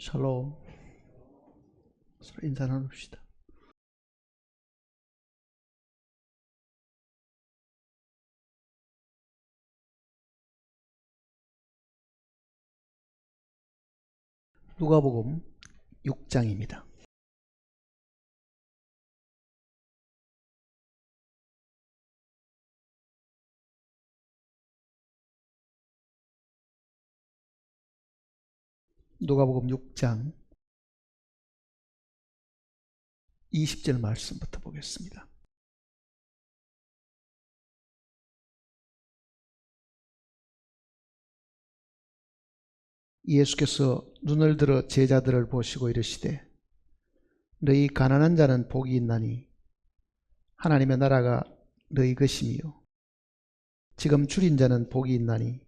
샬롬. 서로 인사 나눕시다. 누가복음 6장입니다. 누가복음 6장 20절 말씀부터 보겠습니다. 예수께서 눈을 들어 제자들을 보시고 이르시되 너희 가난한 자는 복이 있나니 하나님의 나라가 너희 것이며 지금 줄인 자는 복이 있나니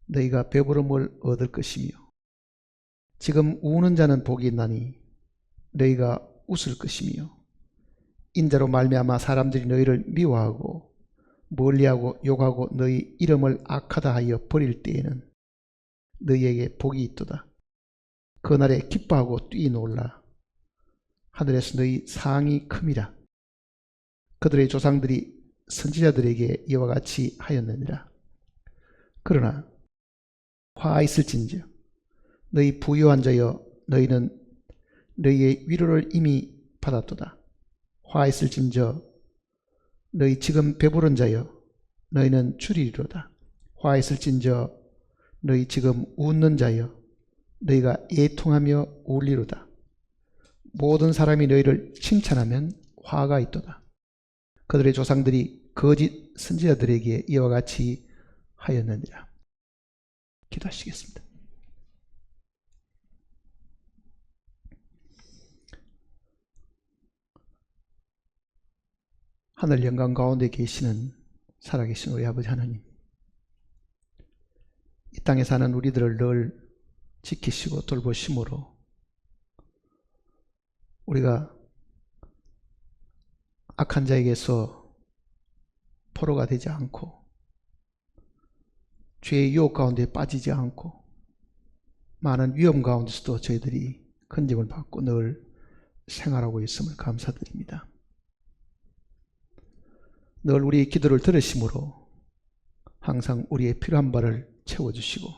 너희가 배부름을 얻을 것이며 지금 우는 자는 복이 있나니 너희가 웃을 것이며 인자로 말미암아 사람들이 너희를 미워하고 멀리하고 욕하고 너희 이름을 악하다 하여 버릴 때에는 너희에게 복이 있도다. 그날에 기뻐하고 뛰놀라. 하늘에서 너희 상이 큼이라. 그들의 조상들이 선지자들에게 이와 같이 하였느니라. 그러나 화 있을진저 너희 부유한 자여 너희는 너희의 위로를 이미 받았도다. 화 있을진저 너희 지금 배부른 자여 너희는 줄이리로다. 화 있을진저 너희 지금 웃는 자여 너희가 애통하며 울리로다. 모든 사람이 너희를 칭찬하면 화가 있도다. 그들의 조상들이 거짓 선지자들에게 이와 같이 하였느니라. 기도하시겠습니다. 하늘 영광 가운데 계시는 살아계신 우리 아버지 하나님, 이 땅에 사는 우리들을 늘 지키시고 돌보심으로 우리가 악한 자에게서 포로가 되지 않고 죄의 유혹 가운데 빠지지 않고 많은 위험 가운데서도 저희들이 건짐을 받고 늘 생활하고 있음을 감사드립니다. 늘 우리의 기도를 들으심으로 항상 우리의 필요한 바를 채워주시고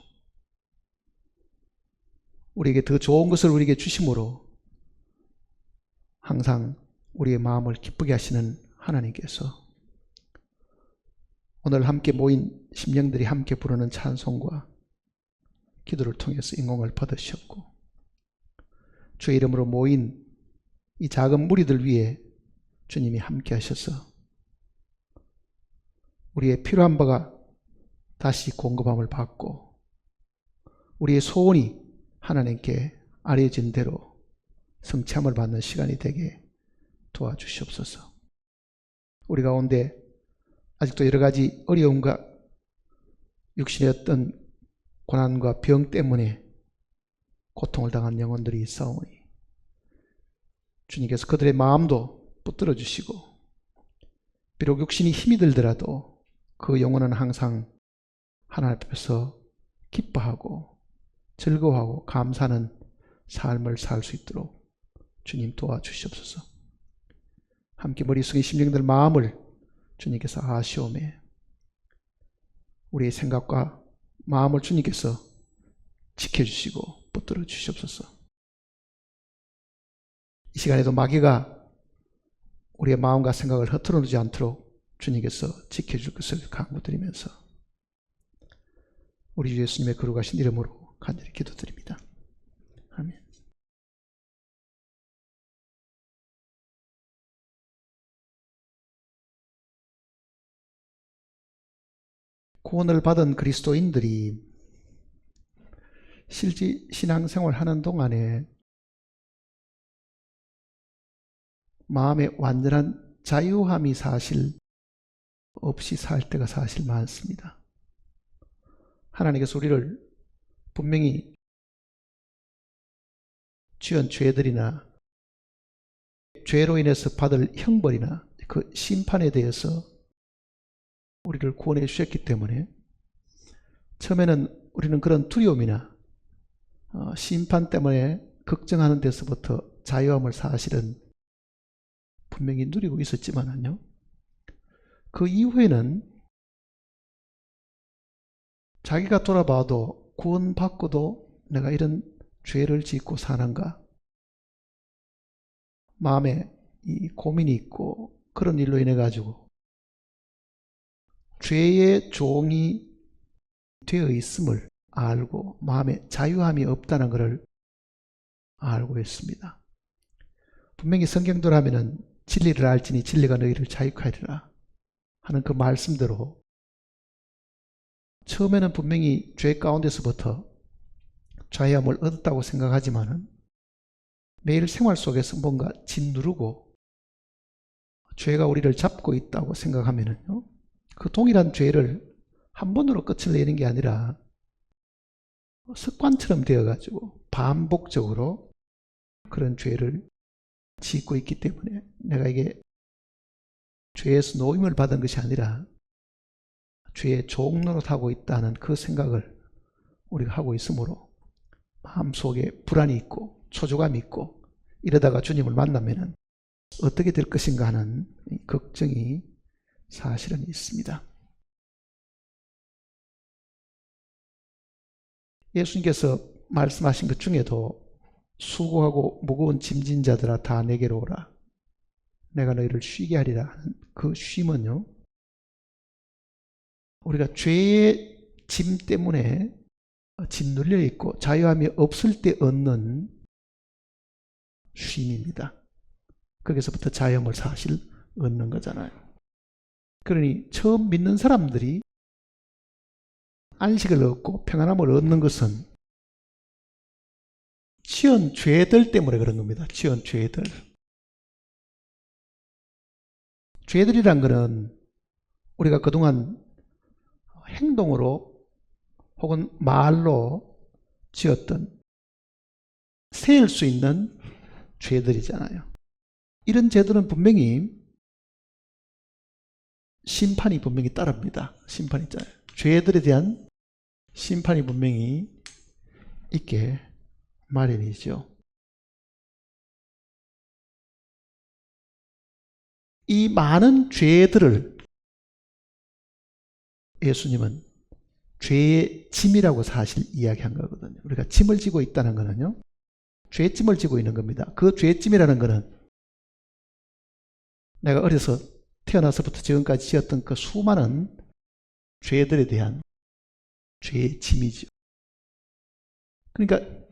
우리에게 더 좋은 것을 우리에게 주심으로 항상 우리의 마음을 기쁘게 하시는 하나님께서 오늘 함께 모인 심령들이 함께 부르는 찬송과 기도를 통해서 인공을 받으셨고 주의 이름으로 모인 이 작은 무리들 위해 주님이 함께 하셔서 우리의 필요한 바가 다시 공급함을 받고 우리의 소원이 하나님께 아뢰어진 대로 성취함을 받는 시간이 되게 도와주시옵소서. 우리 가운데 아직도 여러 가지 어려움과 육신의 어떤 고난과 병 때문에 고통을 당한 영혼들이 있사오니 주님께서 그들의 마음도 붙들어 주시고 비록 육신이 힘이 들더라도 그 영혼은 항상 하나님 앞에서 기뻐하고 즐거워하고 감사하는 삶을 살 수 있도록 주님 도와주시옵소서. 함께 머리 숙인 심령들 마음을 주님께서 아시오매 우리의 생각과 마음을 주님께서 지켜주시고 붙들어 주시옵소서. 이 시간에도 마귀가 우리의 마음과 생각을 흐트러놓지 않도록 주님께서 지켜줄 것을 간구드리면서 우리 주 예수님의 거룩하신 이름으로 간절히 기도드립니다. 아멘. 구원을 받은 그리스도인들이 실제 신앙생활 하는 동안에 마음의 완전한 자유함이 사실 없이 살 때가 사실 많습니다. 하나님께서 우리를 분명히 지은 죄들이나 죄로 인해서 받을 형벌이나 그 심판에 대해서 우리를 구원해 주셨기 때문에 처음에는 우리는 그런 두려움이나 심판 때문에 걱정하는 데서부터 자유함을 사실은 분명히 누리고 있었지만요. 그 이후에는 자기가 돌아봐도 구원받고도 내가 이런 죄를 짓고 사는가, 마음에 이 고민이 있고 그런 일로 인해 가지고 죄의 종이 되어 있음을 알고 마음에 자유함이 없다는 것을 알고 있습니다. 분명히 성경대로 하면은 진리를 알지니 진리가 너희를 자유하리라 하는 그 말씀대로 처음에는 분명히 죄 가운데서부터 자유함을 얻었다고 생각하지만은 매일 생활 속에서 뭔가 짓누르고 죄가 우리를 잡고 있다고 생각하면은요, 그 동일한 죄를 한 번으로 끝을 내는 게 아니라 습관처럼 되어가지고 반복적으로 그런 죄를 짓고 있기 때문에 내가 이게 죄에서 노임을 받은 것이 아니라 죄의 종노릇하고 있다는 그 생각을 우리가 하고 있으므로 마음속에 불안이 있고 초조감이 있고 이러다가 주님을 만나면 어떻게 될 것인가 하는 걱정이 사실은 있습니다. 예수님께서 말씀하신 것 중에도 수고하고 무거운 짐진 자들아 다 내게로 오라 내가 너희를 쉬게 하리라 하는 그 쉼은요, 우리가 죄의 짐 때문에 짓눌려 있고 자유함이 없을 때 얻는 쉼입니다. 거기서부터 자유함을 사실 얻는 거잖아요. 그러니 처음 믿는 사람들이 안식을 얻고 평안함을 얻는 것은 지은 죄들 때문에 그런 겁니다. 지은 죄들. 죄들이란 것은 우리가 그동안 행동으로 혹은 말로 지었던 세일 수 있는 죄들이잖아요. 이런 죄들은 분명히 심판이 분명히 따릅니다. 심판이 있잖아요. 죄들에 대한 심판이 분명히 있게 마련이죠. 이 많은 죄들을 예수님은 죄의 짐이라고 사실 이야기한 거거든요. 우리가 짐을 지고 있다는 거는요, 죄짐을 지고 있는 겁니다. 그 죄짐이라는 거는 내가 어려서 태어나서부터 지금까지 지었던 그 수많은 죄들에 대한 죄의 짐이죠. 그러니까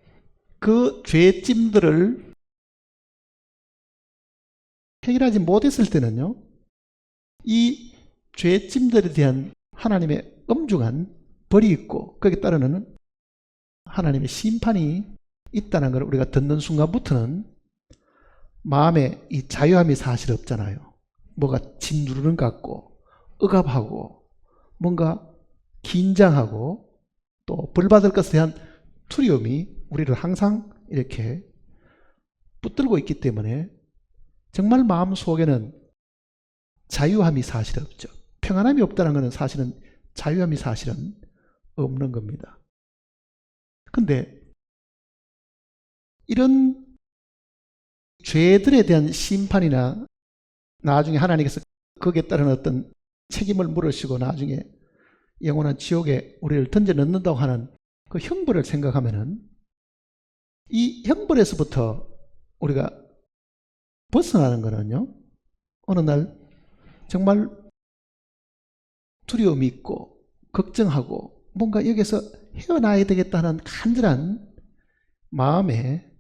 그 죄짐들을 해결하지 못했을 때는요, 이 죄짐들에 대한 하나님의 엄중한 벌이 있고 거기에 따르는 하나님의 심판이 있다는 걸 우리가 듣는 순간부터는 마음에 이 자유함이 사실 없잖아요. 뭐가 짓누르는 것 같고 억압하고 뭔가 긴장하고 또 벌받을 것에 대한 두려움이 우리를 항상 이렇게 붙들고 있기 때문에 정말 마음속에는 자유함이 사실 없죠. 평안함이 없다는 것은 사실은 자유함이 사실은 없는 겁니다. 근데 이런 죄들에 대한 심판이나 나중에 하나님께서 거기에 따른 어떤 책임을 물으시고 나중에 영원한 지옥에 우리를 던져 넣는다고 하는 그 형벌을 생각하면은 이 형벌에서부터 우리가 벗어나는 거는요, 어느 날 정말 두려움이 있고 걱정하고 뭔가 여기서 헤어나야 되겠다는 간절한 마음에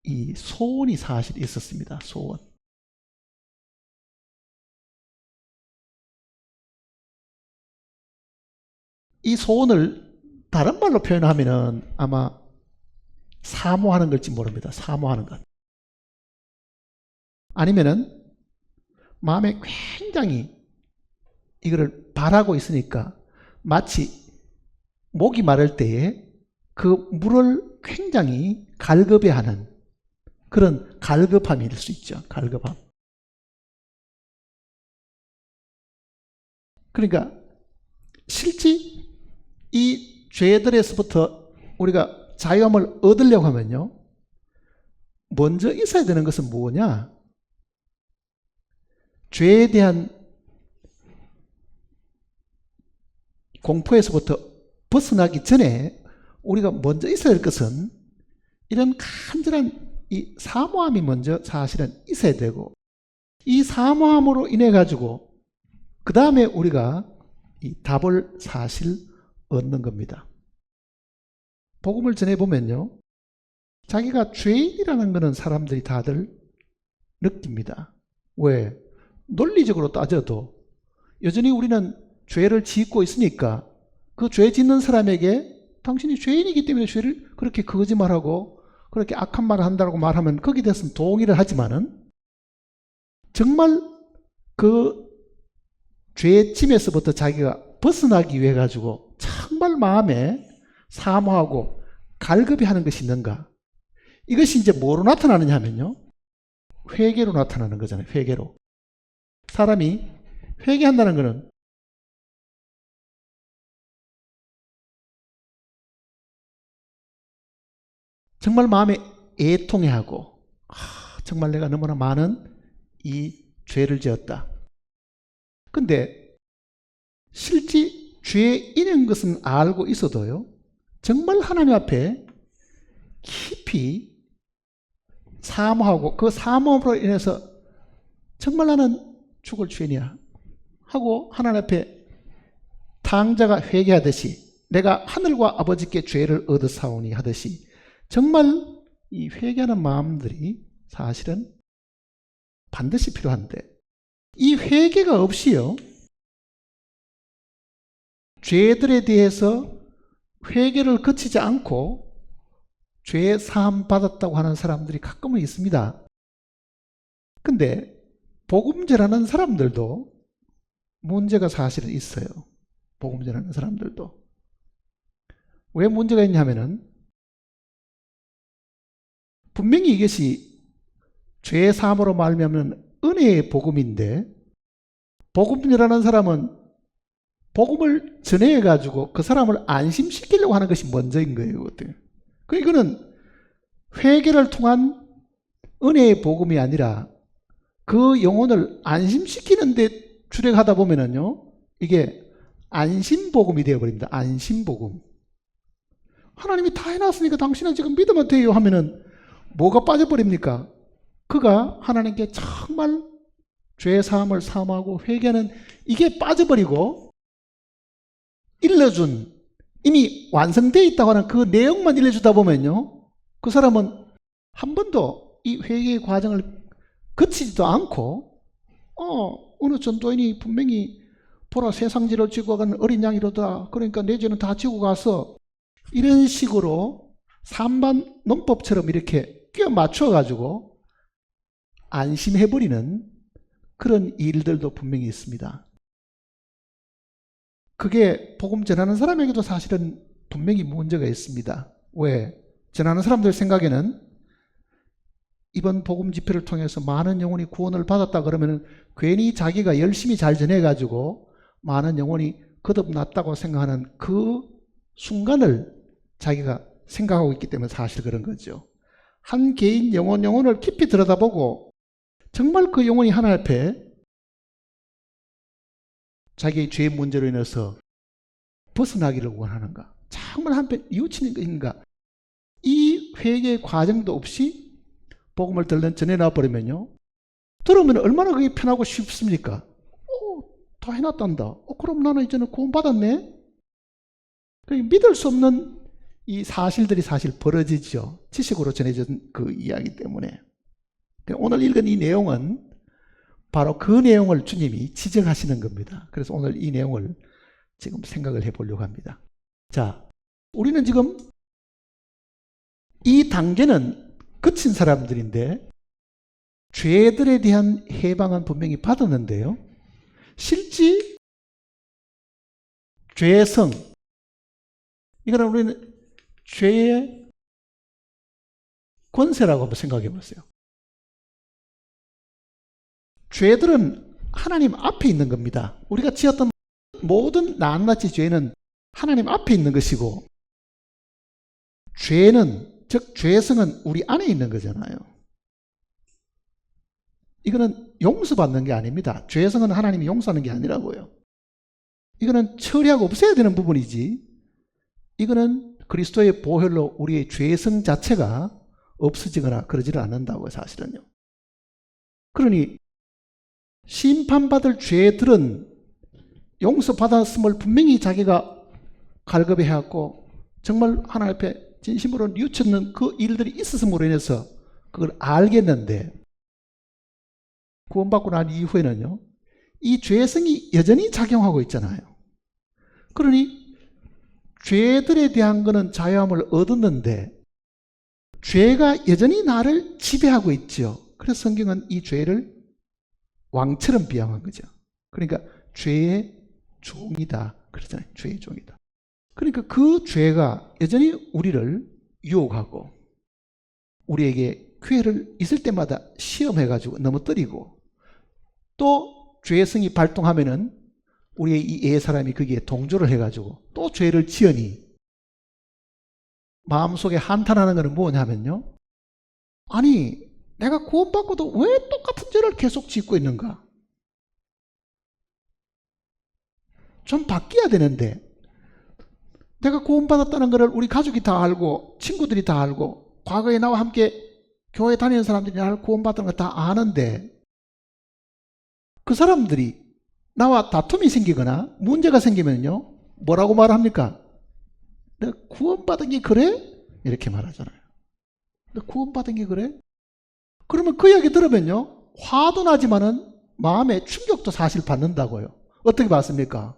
이 소원이 사실 있었습니다. 소원. 이 소원을 다른 말로 표현하면은 아마 사모하는 걸지 모릅니다. 사모하는 것. 아니면은 마음에 굉장히 이거를 바라고 있으니까 마치 목이 마를 때에 그 물을 굉장히 갈급해하는 그런 갈급함일 수 있죠. 갈급함. 그러니까 실제 이 죄들에서부터 우리가 자유함을 얻으려고 하면요, 먼저 있어야 되는 것은 뭐냐? 죄에 대한 공포에서부터 벗어나기 전에 우리가 먼저 있어야 할 것은 이런 간절한 이 사모함이 먼저 사실은 있어야 되고, 이 사모함으로 인해 가지고 그 다음에 우리가 이 답을 사실 얻는 겁니다. 복음을 전해보면요, 자기가 죄인이라는 것은 사람들이 다들 느낍니다. 왜? 논리적으로 따져도 여전히 우리는 죄를 짓고 있으니까 그 죄 짓는 사람에게 당신이 죄인이기 때문에 죄를 그렇게 거짓말하고 그렇게 악한 말을 한다고 말하면 거기에 대해서는 동의를 하지만은, 정말 그 죄짐에서부터 자기가 벗어나기 위해 가지고 정말 마음에 사모하고 갈급히 하는 것이 있는가? 이것이 이제 뭐로 나타나느냐 하면요, 회개로 나타나는 거잖아요. 회개로. 사람이 회개한다는 것은 정말 마음에 애통해하고, 정말 내가 너무나 많은 이 죄를 지었다. 근데 실제 죄인인 것은 알고 있어도요, 정말 하나님 앞에 깊이 사모하고 그 사모함으로 인해서 정말 나는 죽을 죄인이야 하고 하나님 앞에 탕자가 회개하듯이 내가 하늘과 아버지께 죄를 얻어사오니 하듯이 정말 이 회개하는 마음들이 사실은 반드시 필요한데, 이 회개가 없이요, 죄들에 대해서 회개를 거치지 않고 죄 사함 받았다고 하는 사람들이 가끔은 있습니다. 근데 복음 전하는 사람들도 문제가 사실은 있어요. 복음 전하는 사람들도. 왜 문제가 있냐면은, 분명히 이것이 죄 사함으로 말미암는 은혜의 복음인데, 복음 전하는 사람은 복음을 전해 가지고 그 사람을 안심시키려고 하는 것이 먼저인 거예요. 이거는 회개를 통한 은혜의 복음이 아니라 그 영혼을 안심시키는데 주력하다 보면은요, 이게 안심복음이 되어버립니다. 안심복음. 하나님이 다 해놨으니까 당신은 지금 믿으면 돼요 하면은 뭐가 빠져버립니까? 그가 하나님께 정말 죄 사함을 사모하고 회개하는 이게 빠져버리고, 일러준, 이미 완성되어 있다고 하는 그 내용만 일러주다 보면요, 그 사람은 한 번도 이 회개의 과정을 거치지도 않고, 어느 전도인이 분명히 보라 세상지를 지고 간 어린 양이로다, 그러니까 내 죄는 다 지고 가서, 이런 식으로 산반 논법처럼 이렇게 끼워 맞춰 가지고 안심해버리는 그런 일들도 분명히 있습니다. 그게 복음 전하는 사람에게도 사실은 분명히 문제가 있습니다. 왜? 전하는 사람들 생각에는 이번 복음 집회를 통해서 많은 영혼이 구원을 받았다 그러면 괜히 자기가 열심히 잘 전해가지고 많은 영혼이 거듭났다고 생각하는 그 순간을 자기가 생각하고 있기 때문에 사실 그런 거죠. 한 개인 영혼을 깊이 들여다보고 정말 그 영혼이 하나님 앞에 자기의 죄의 문제로 인해서 벗어나기를 원하는가, 정말 한편 이웃치는 것인가, 이 회개의 과정도 없이 복음을 전해놔 버리면요, 들으면 얼마나 그게 편하고 쉽습니까? 다 해놨단다. 그럼 나는 이제는 구원 받았네. 믿을 수 없는 이 사실들이 사실 벌어지죠. 지식으로 전해진 그 이야기 때문에. 오늘 읽은 이 내용은 바로 그 내용을 주님이 지적하시는 겁니다. 그래서 오늘 이 내용을 지금 생각을 해보려고 합니다. 자, 우리는 지금 이 단계는 거친 사람들인데 죄들에 대한 해방은 분명히 받았는데요, 실제 죄성, 이거는 우리는 죄의 권세라고 한번 생각해 보세요. 죄들은 하나님 앞에 있는 겁니다. 우리가 지었던 모든 낱낱이 죄는 하나님 앞에 있는 것이고, 죄는, 즉 죄성은 우리 안에 있는 거잖아요. 이거는 용서받는 게 아닙니다. 죄성은 하나님이 용서하는 게 아니라고요. 이거는 처리하고 없애야 되는 부분이지, 이거는 그리스도의 보혈로 우리의 죄성 자체가 없어지거나 그러지를 않는다고요, 사실은요. 그러니 심판받을 죄들은 용서받았음을 분명히 자기가 갈급해왔고 정말 하나님 앞에 진심으로 뉘우쳤는 그 일들이 있었음으로 인해서 그걸 알겠는데, 구원받고 난 이후에는요, 이 죄성이 여전히 작용하고 있잖아요. 그러니 죄들에 대한 거는 자유함을 얻었는데 죄가 여전히 나를 지배하고 있죠. 그래서 성경은 이 죄를 왕처럼 비양한 거죠. 그러니까 죄의 종이다 그러잖아요. 죄의 종이다. 그러니까 그 죄가 여전히 우리를 유혹하고 우리에게 기회를 있을 때마다 시험해가지고 넘어뜨리고, 또 죄성이 발동하면은 우리의 이 옛사람이 거기에 동조를 해가지고 또 죄를 지으니 마음속에 한탄하는 것은 뭐냐면요, 아니 내가 구원받고도 왜 똑같은 죄를 계속 짓고 있는가? 좀 바뀌어야 되는데, 내가 구원받았다는 것을 우리 가족이 다 알고 친구들이 다 알고 과거에 나와 함께 교회 다니는 사람들이 나를 구원받은 거 다 아는데, 그 사람들이 나와 다툼이 생기거나 문제가 생기면요 뭐라고 말합니까? 내가 구원받은 게 그래? 이렇게 말하잖아요. 내가 구원받은 게 그래? 그러면 그 이야기 들으면요 화도 나지만은 마음의 충격도 사실 받는다고요. 어떻게 받습니까?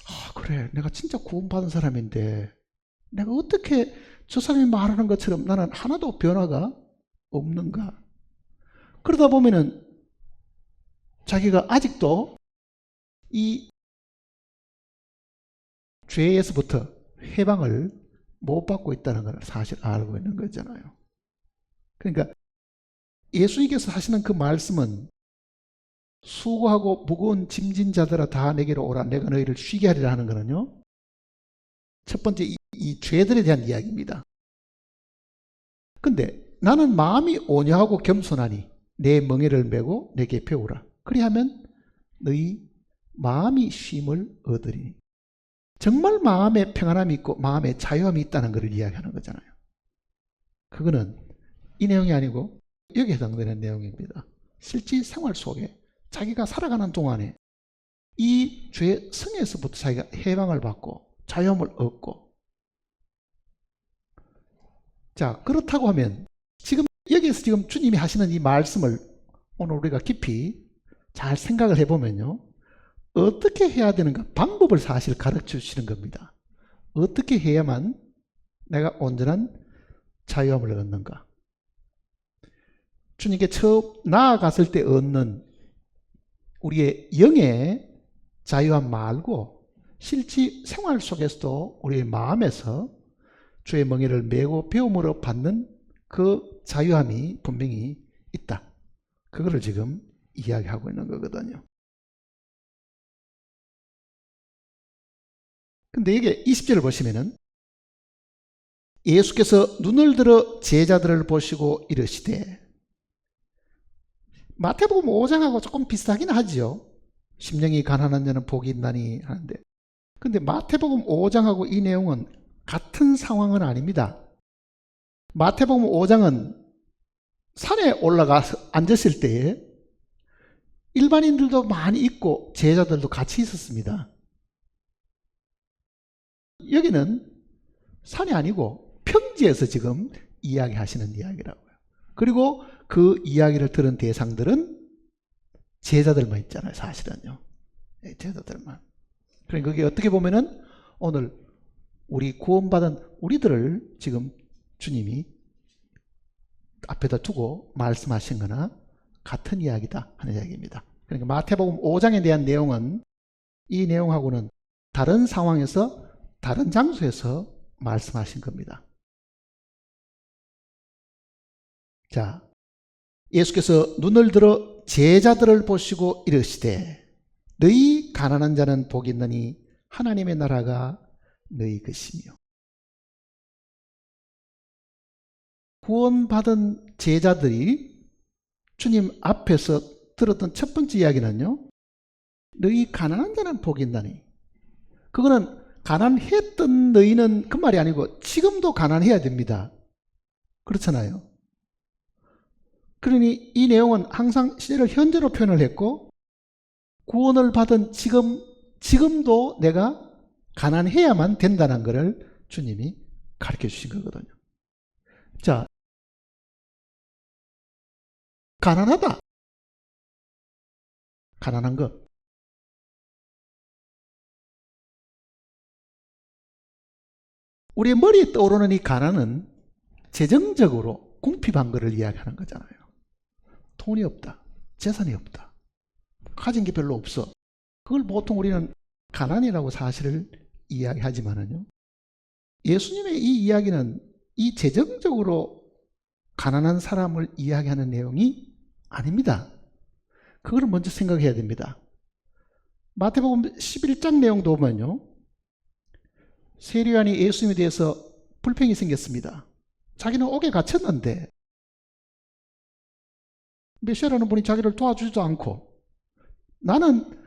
아, 그래, 내가 진짜 구원받은 사람인데 내가 어떻게 저 사람이 말하는 것처럼 나는 하나도 변화가 없는가? 그러다 보면은 자기가 아직도 이 죄에서부터 해방을 못 받고 있다는 걸 사실 알고 있는 거잖아요. 그러니까 예수님께서 하시는 그 말씀은 수고하고 무거운 짐진 자들아 다 내게로 오라 내가 너희를 쉬게 하리라 하는 거는요, 첫 번째 이 죄들에 대한 이야기입니다. 근데 나는 마음이 온유하고 겸손하니 내 멍에를 메고 내게 배우라. 그리하면 너희 마음이 쉼을 얻으리니. 정말 마음에 평안함이 있고 마음에 자유함이 있다는 것을 이야기하는 거잖아요. 그거는 이 내용이 아니고 여기에 해당되는 내용입니다. 실제 생활 속에 자기가 살아가는 동안에 이 죄성에서부터 자기가 해방을 받고 자유함을 얻고, 자, 그렇다고 하면 지금 여기에서 지금 주님이 하시는 이 말씀을 오늘 우리가 깊이 잘 생각을 해보면요, 어떻게 해야 되는가, 방법을 사실 가르쳐 주시는 겁니다. 어떻게 해야만 내가 온전한 자유함을 얻는가. 주님께 처음 나아갔을 때 얻는 우리의 영의 자유함 말고 실제 생활 속에서도 우리의 마음에서 주의 멍에를 메고 배움으로 받는 그 자유함이 분명히 있다. 그거를 지금 이야기하고 있는 거거든요. 근데 이게 20절을 보시면은 예수께서 눈을 들어 제자들을 보시고 이르시되, 마태복음 5장하고 조금 비슷하긴 하죠. 심령이 가난한 자는 복이 있나니 하는데, 근데 마태복음 5장하고 이 내용은 같은 상황은 아닙니다. 마태복음 5장은 산에 올라가서 앉았을 때에 일반인들도 많이 있고 제자들도 같이 있었습니다. 여기는 산이 아니고 평지에서 지금 이야기하시는 이야기라고요. 그리고 그 이야기를 들은 대상들은 제자들만 있잖아요, 사실은요. 제자들만. 그러니까 그게 어떻게 보면은 오늘 우리 구원받은 우리들을 지금 주님이 앞에다 두고 말씀하신 거나 같은 이야기다 하는 이야기입니다. 그러니까 마태복음 5장에 대한 내용은 이 내용하고는 다른 상황에서 다른 장소에서 말씀하신 겁니다. 자, 예수께서 눈을 들어 제자들을 보시고 이르시되, 너희 가난한 자는 복이 있느니 하나님의 나라가 너희 것이며. 구원받은 제자들이 주님 앞에서 들었던 첫 번째 이야기는요, 너희 가난한 자는 복이 있나니. 그거는 가난했던 너희는 그 말이 아니고 지금도 가난해야 됩니다. 그렇잖아요. 그러니 이 내용은 항상 시제를 현재로 표현을 했고, 구원을 받은 지금도 내가 가난해야만 된다는 것을 주님이 가르쳐 주신 거거든요. 자, 가난하다. 가난한 것. 우리의 머리에 떠오르는 이 가난은 재정적으로 궁핍한 것을 이야기하는 거잖아요. 돈이 없다. 재산이 없다. 가진 게 별로 없어. 그걸 보통 우리는 가난이라고 사실을 이야기하지만은요, 예수님의 이 이야기는 이 재정적으로 가난한 사람을 이야기하는 내용이 아닙니다. 그걸 먼저 생각해야 됩니다. 마태복음 11장 내용도 보면요, 세리요한이 예수님에 대해서 불평이 생겼습니다. 자기는 옥에 갇혔는데 메시아라는 분이 자기를 도와주지도 않고, 나는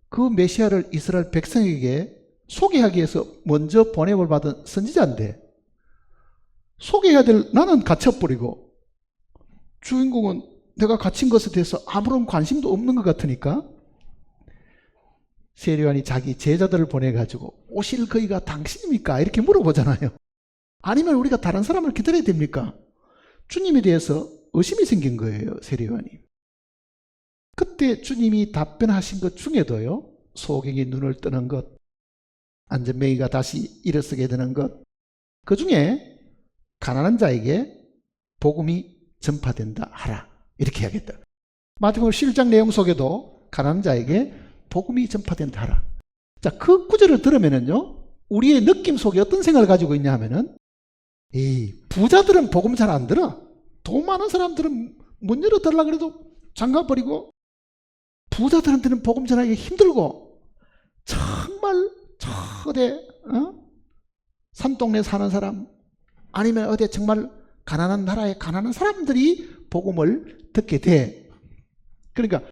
그 메시아를 이스라엘 백성에게 소개하기 위해서 먼저 보냄을 받은 선지자인데 소개해야 될 나는 갇혀버리고, 주인공은 내가 갇힌 것에 대해서 아무런 관심도 없는 것 같으니까 세리요한이 자기 제자들을 보내가지고 오실 거기가 당신입니까? 이렇게 물어보잖아요. 아니면 우리가 다른 사람을 기다려야 됩니까? 주님에 대해서 의심이 생긴 거예요, 세리요한이. 그때 주님이 답변하신 것 중에도요, 소경이 눈을 뜨는 것, 안전뱅이가 다시 일어서게 되는 것, 그 중에 가난한 자에게 복음이 전파된다 하라, 이렇게 하겠다. 마태복음 11장 내용 속에도 가난한 자에게 복음이 전파된다 하라. 자, 그 구절을 들으면은요, 우리의 느낌 속에 어떤 생각을 가지고 있냐 하면은, 부자들은 복음 잘 안 들어. 돈 많은 사람들은 문 열어 달라고 해도 잠가버리고, 부자들한테는 복음 전하기 힘들고, 정말 어디 산동네 사는 사람, 아니면 어디 정말 가난한 나라의 가난한 사람들이 복음을 듣게 돼. 그러니까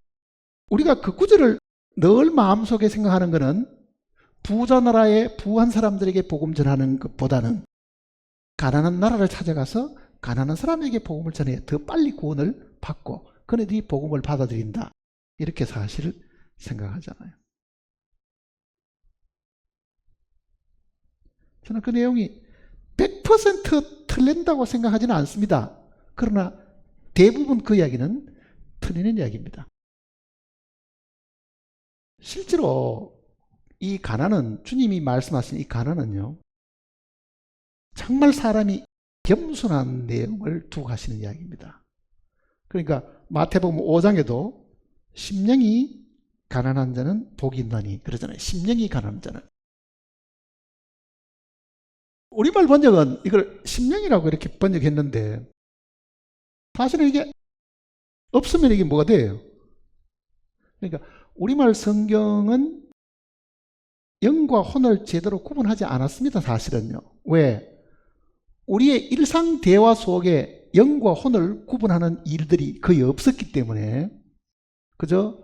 우리가 그 구절을 늘 마음속에 생각하는 것은 부자 나라의 부한 사람들에게 복음 전하는 것보다는 가난한 나라를 찾아가서 가난한 사람에게 복음을 전해야 더 빨리 구원을 받고 그네들이 복음을 받아들인다, 이렇게 사실을 생각하잖아요. 저는 그 내용이 100% 틀린다고 생각하지는 않습니다. 그러나 대부분 그 이야기는 틀리는 이야기입니다. 실제로 이 가난은, 주님이 말씀하신 이 가난은요, 정말 사람이 겸손한 내용을 두고 하시는 이야기입니다. 그러니까 마태복음 5장에도 심령이 가난한 자는 복이 있나니 그러잖아요. 심령이 가난한 자는. 우리말 번역은 이걸 심령이라고 이렇게 번역했는데 사실은 이게 없으면 이게 뭐가 돼요? 그러니까 우리말 성경은 영과 혼을 제대로 구분하지 않았습니다. 사실은요. 왜? 우리의 일상 대화 속에 영과 혼을 구분하는 일들이 거의 없었기 때문에, 그저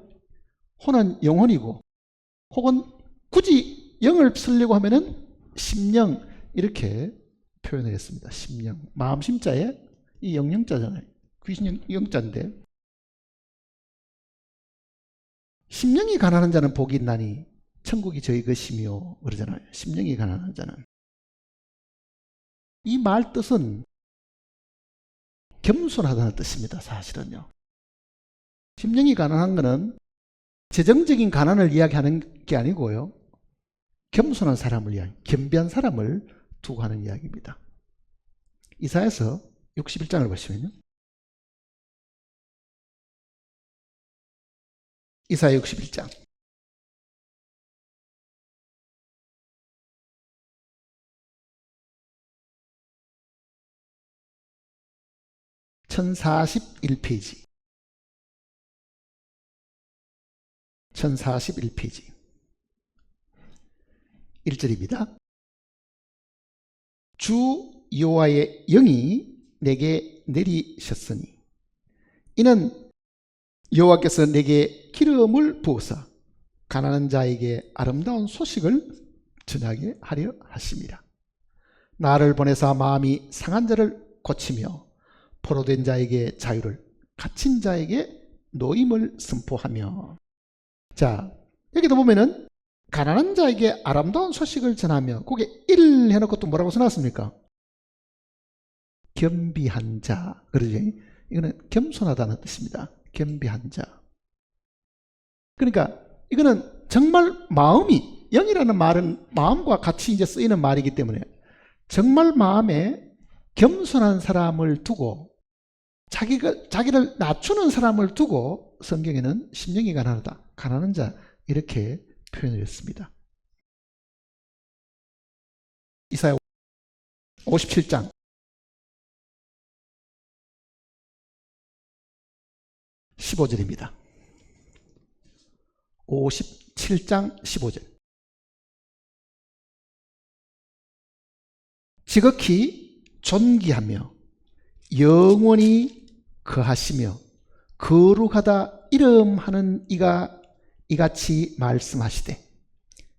혼은 영혼이고, 혹은 굳이 영을 쓰려고 하면은 심령, 이렇게 표현을 했습니다. 심령. 마음 심자에 이 영영자잖아요. 귀신 영자인데. 심령이 가난한 자는 복이 있나니 천국이 저희 것이며 그러잖아요. 심령이 가난한 자는. 이 말 뜻은 겸손하다는 뜻입니다. 사실은요. 심령이 가난한 것은 재정적인 가난을 이야기하는 게 아니고요, 겸손한 사람을 이야기, 겸비한 사람을 두고 하는 이야기입니다. 이사야서 61장을 보시면요, 이사야 61장 1041페이지 1041페이지 1절입니다. 주 여호와의 영이 내게 내리셨으니 이는 여호와께서 내게 기름을 부어서 가난한 자에게 아름다운 소식을 전하게 하려 하심이라. 나를 보내사 마음이 상한 자를 고치며 포로된 자에게 자유를, 갇힌 자에게 노임을 선포하며. 자, 여기도 보면은 가난한 자에게 아름다운 소식을 전하며, 거기에 1 해놓고 또 뭐라고 써놨습니까? 겸비한 자. 그러죠? 이거는 겸손하다는 뜻입니다. 겸비한 자. 그러니까 이거는 정말 마음이, 영이라는 말은 마음과 같이 이제 쓰이는 말이기 때문에 정말 마음에 겸손한 사람을 두고 자기를 낮추는 사람을 두고 성경에는 심령이 가난하다, 가난한 자 이렇게 표현을 했습니다. 이사야 57장 15절입니다. 57장 15절. 지극히 존귀하며 영원히 거하시며 거룩하다 이름하는 이가 이같이 말씀하시되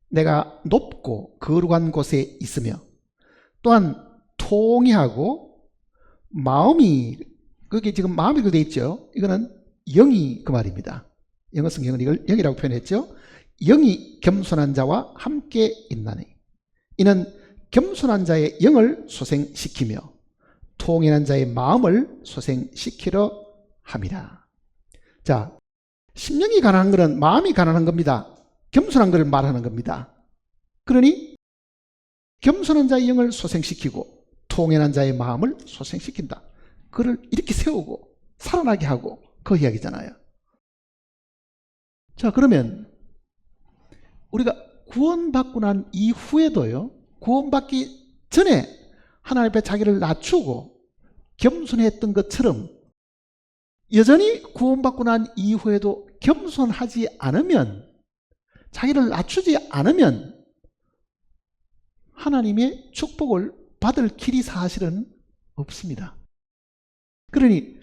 내가 높고 거룩한 곳에 있으며 또한 통회하고 마음이, 그게 지금 마음이 되어 있죠. 이거는 영이 그 말입니다. 영어 성경은 이걸 영이라고 표현했죠. 영이 겸손한 자와 함께 있나니 이는 겸손한 자의 영을 소생시키며 통연한 자의 마음을 소생시키려 함이라. 자, 심령이 가난한 것은 마음이 가난한 겁니다. 겸손한 것을 말하는 겁니다. 그러니 겸손한 자의 영을 소생시키고 통연한 자의 마음을 소생시킨다. 그를 이렇게 세우고 살아나게 하고 그 이야기잖아요. 자, 그러면 우리가 구원받고 난 이후에도요, 구원받기 전에 하나님 앞에 자기를 낮추고 겸손했던 것처럼 여전히 구원받고 난 이후에도 겸손하지 않으면, 자기를 낮추지 않으면 하나님의 축복을 받을 길이 사실은 없습니다. 그러니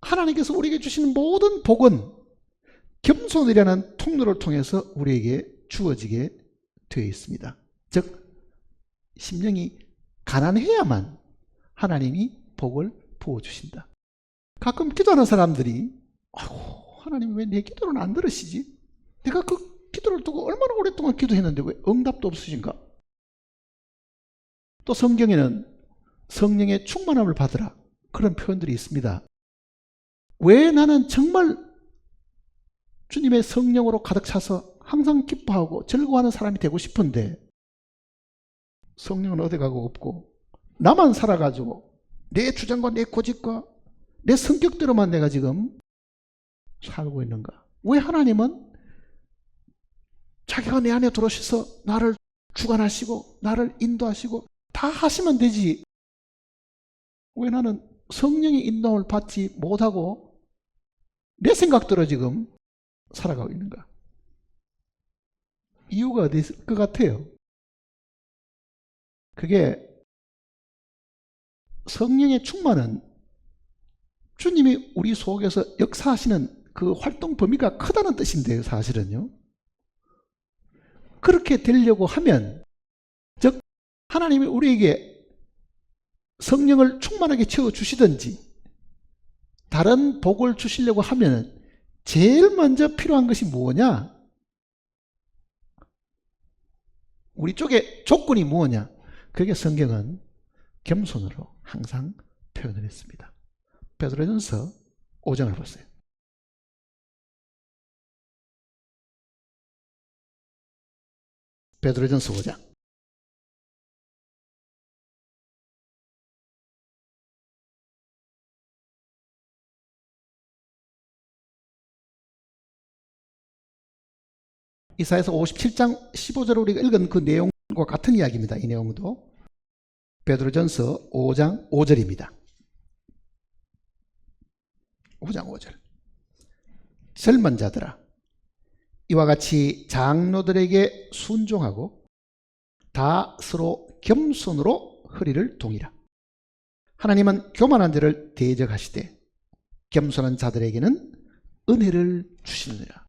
하나님께서 우리에게 주시는 모든 복은 겸손이라는 통로를 통해서 우리에게 주어지게 되어 있습니다. 즉 심령이 가난해야만 하나님이 복을 부어주신다. 가끔 기도하는 사람들이 아이고 하나님 왜 내 기도를 안 들으시지? 내가 그 기도를 두고 얼마나 오랫동안 기도했는데 왜 응답도 없으신가? 또 성경에는 성령의 충만함을 받으라 그런 표현들이 있습니다. 왜 나는 정말 주님의 성령으로 가득 차서 항상 기뻐하고 즐거워하는 사람이 되고 싶은데 성령은 어디 가고 없고 나만 살아가지고 내 주장과 내 고집과 내 성격대로만 내가 지금 살고 있는가? 왜 하나님은 자기가 내 안에 들어오셔서 나를 주관하시고 나를 인도하시고 다 하시면 되지, 왜 나는 성령의 인도를 받지 못하고 내 생각대로 지금 살아가고 있는가? 이유가 어디 있을 것 같아요? 그게 성령의 충만은 주님이 우리 속에서 역사하시는 그 활동 범위가 크다는 뜻인데요, 사실은요. 그렇게 되려고 하면, 즉 하나님이 우리에게 성령을 충만하게 채워주시든지 다른 복을 주시려고 하면 제일 먼저 필요한 것이 뭐냐? 우리 쪽에 조건이 뭐냐? 그게 성경은 겸손으로 항상 표현을 했습니다. 베드로전서 5장을 보세요. 베드로전서 5장. 이사야서 57장 15절을 우리가 읽은 그 내용과 같은 이야기입니다. 이 내용도 베드로전서 5장 5절입니다. 5장 5절. 젊은 자들아, 이와 같이 장로들에게 순종하고 다 서로 겸손으로 허리를 동이라. 하나님은 교만한 자를 대적하시되 겸손한 자들에게는 은혜를 주시느니라.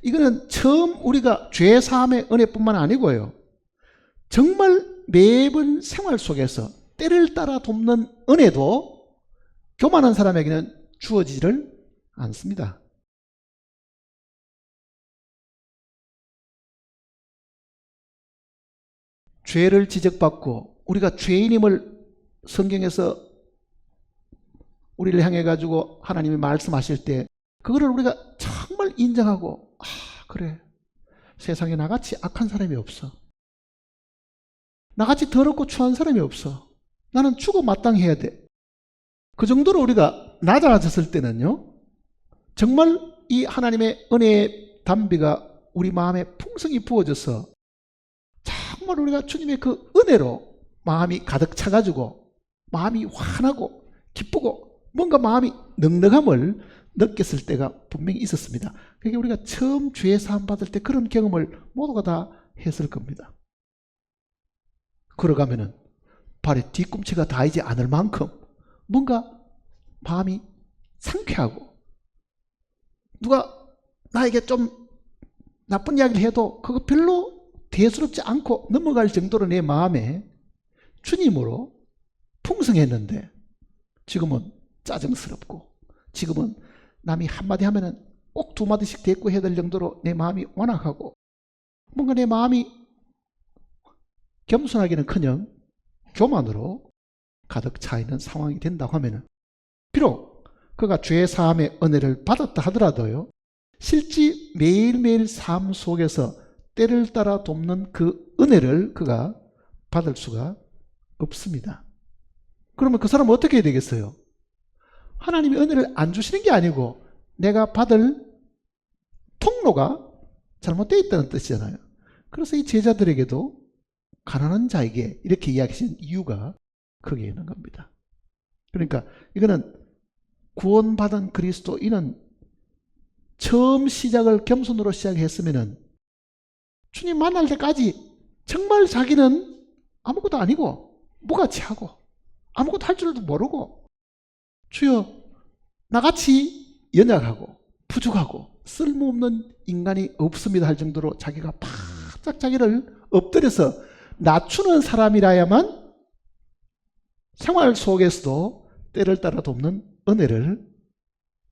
이거는 처음 우리가 죄사함의 은혜뿐만 아니고요, 정말 매번 생활 속에서 때를 따라 돕는 은혜도 교만한 사람에게는 주어지지를 않습니다. 죄를 지적받고 우리가 죄인임을 성경에서 우리를 향해 가지고 하나님이 말씀하실 때 그거를 우리가 정말 인정하고, 그래, 세상에 나같이 악한 사람이 없어, 나같이 더럽고 추한 사람이 없어, 나는 죽어 마땅해야 돼, 그 정도로 우리가 낮아졌을 때는요, 정말 이 하나님의 은혜의 담비가 우리 마음에 풍성히 부어져서 정말 우리가 주님의 그 은혜로 마음이 가득 차가지고 마음이 환하고 기쁘고 뭔가 마음이 넉넉함을 느꼈을 때가 분명히 있었습니다. 그게 우리가 처음 죄 사함 받을 때 그런 경험을 모두가 다 했을 겁니다. 걸어가면은 발에 뒤꿈치가 닿이지 않을 만큼 뭔가 마음이 상쾌하고, 누가 나에게 좀 나쁜 이야기를 해도 그거 별로 대수롭지 않고 넘어갈 정도로 내 마음에 주님으로 풍성했는데, 지금은 짜증스럽고, 지금은 남이 한마디 하면은 꼭 두 마디씩 대꾸해야 될 정도로 내 마음이 완악하고, 뭔가 내 마음이 겸손하기는커녕 교만으로 가득 차 있는 상황이 된다고 하면은, 비록 그가 죄 사함의 은혜를 받았다 하더라도요, 실제 매일매일 삶 속에서 때를 따라 돕는 그 은혜를 그가 받을 수가 없습니다. 그러면 그 사람은 어떻게 해야 되겠어요? 하나님이 은혜를 안 주시는 게 아니고 내가 받을 통로가 잘못되어 있다는 뜻이잖아요. 그래서 이 제자들에게도 가난한 자에게 이렇게 이야기하신 이유가 거기에 있는 겁니다. 그러니까 이거는 구원받은 그리스도인은 처음 시작을 겸손으로 시작했으면은 주님 만날 때까지 정말 자기는 아무것도 아니고 무가치 하고 아무것도 할 줄도 모르고, 주여 나같이 연약하고 부족하고 쓸모없는 인간이 없습니다 할 정도로 자기가 바짝 자기를 엎드려서 낮추는 사람이라야만 생활 속에서도 때를 따라 돕는 은혜를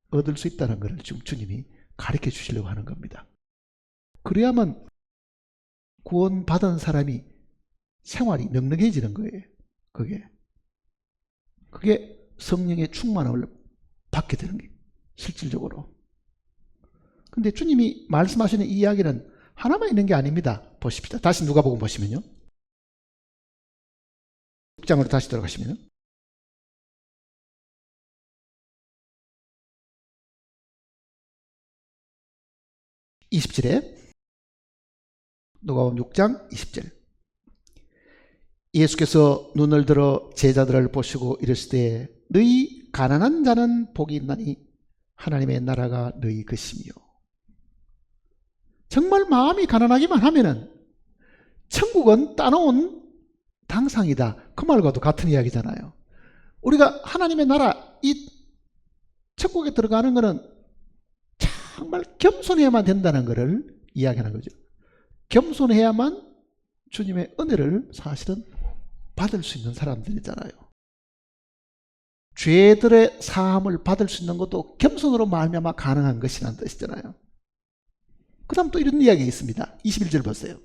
얻을 수 있다는 것을 지금 주님이 가르쳐 주시려고 하는 겁니다. 그래야만 구원받은 사람이 생활이 넉넉해지는 거예요. 그게 성령의 충만함을 받게 되는 게 실질적으로. 근데 주님이 말씀하시는 이 이야기는 하나만 있는 게 아닙니다. 보십시다. 다시 누가복음 보시면요, 6장으로 다시 들어가시면요, 20절에, 누가복음 6장 20절, 예수께서 눈을 들어 제자들을 보시고 이르시되 너희 가난한 자는 복이 있나니 하나님의 나라가 너희 것이며. 정말 마음이 가난하기만 하면은 천국은 따놓은 당상이다, 그 말과도 같은 이야기잖아요. 우리가 하나님의 나라, 이 천국에 들어가는 것은 정말 겸손해야만 된다는 것을 이야기하는 거죠. 겸손해야만 주님의 은혜를 사실은 받을 수 있는 사람들이잖아요. 죄들의 사함을 받을 수 있는 것도 겸손으로 말미암아 가능한 것이라는 뜻이잖아요. 그 다음 또 이런 이야기가 있습니다. 21절 보세요.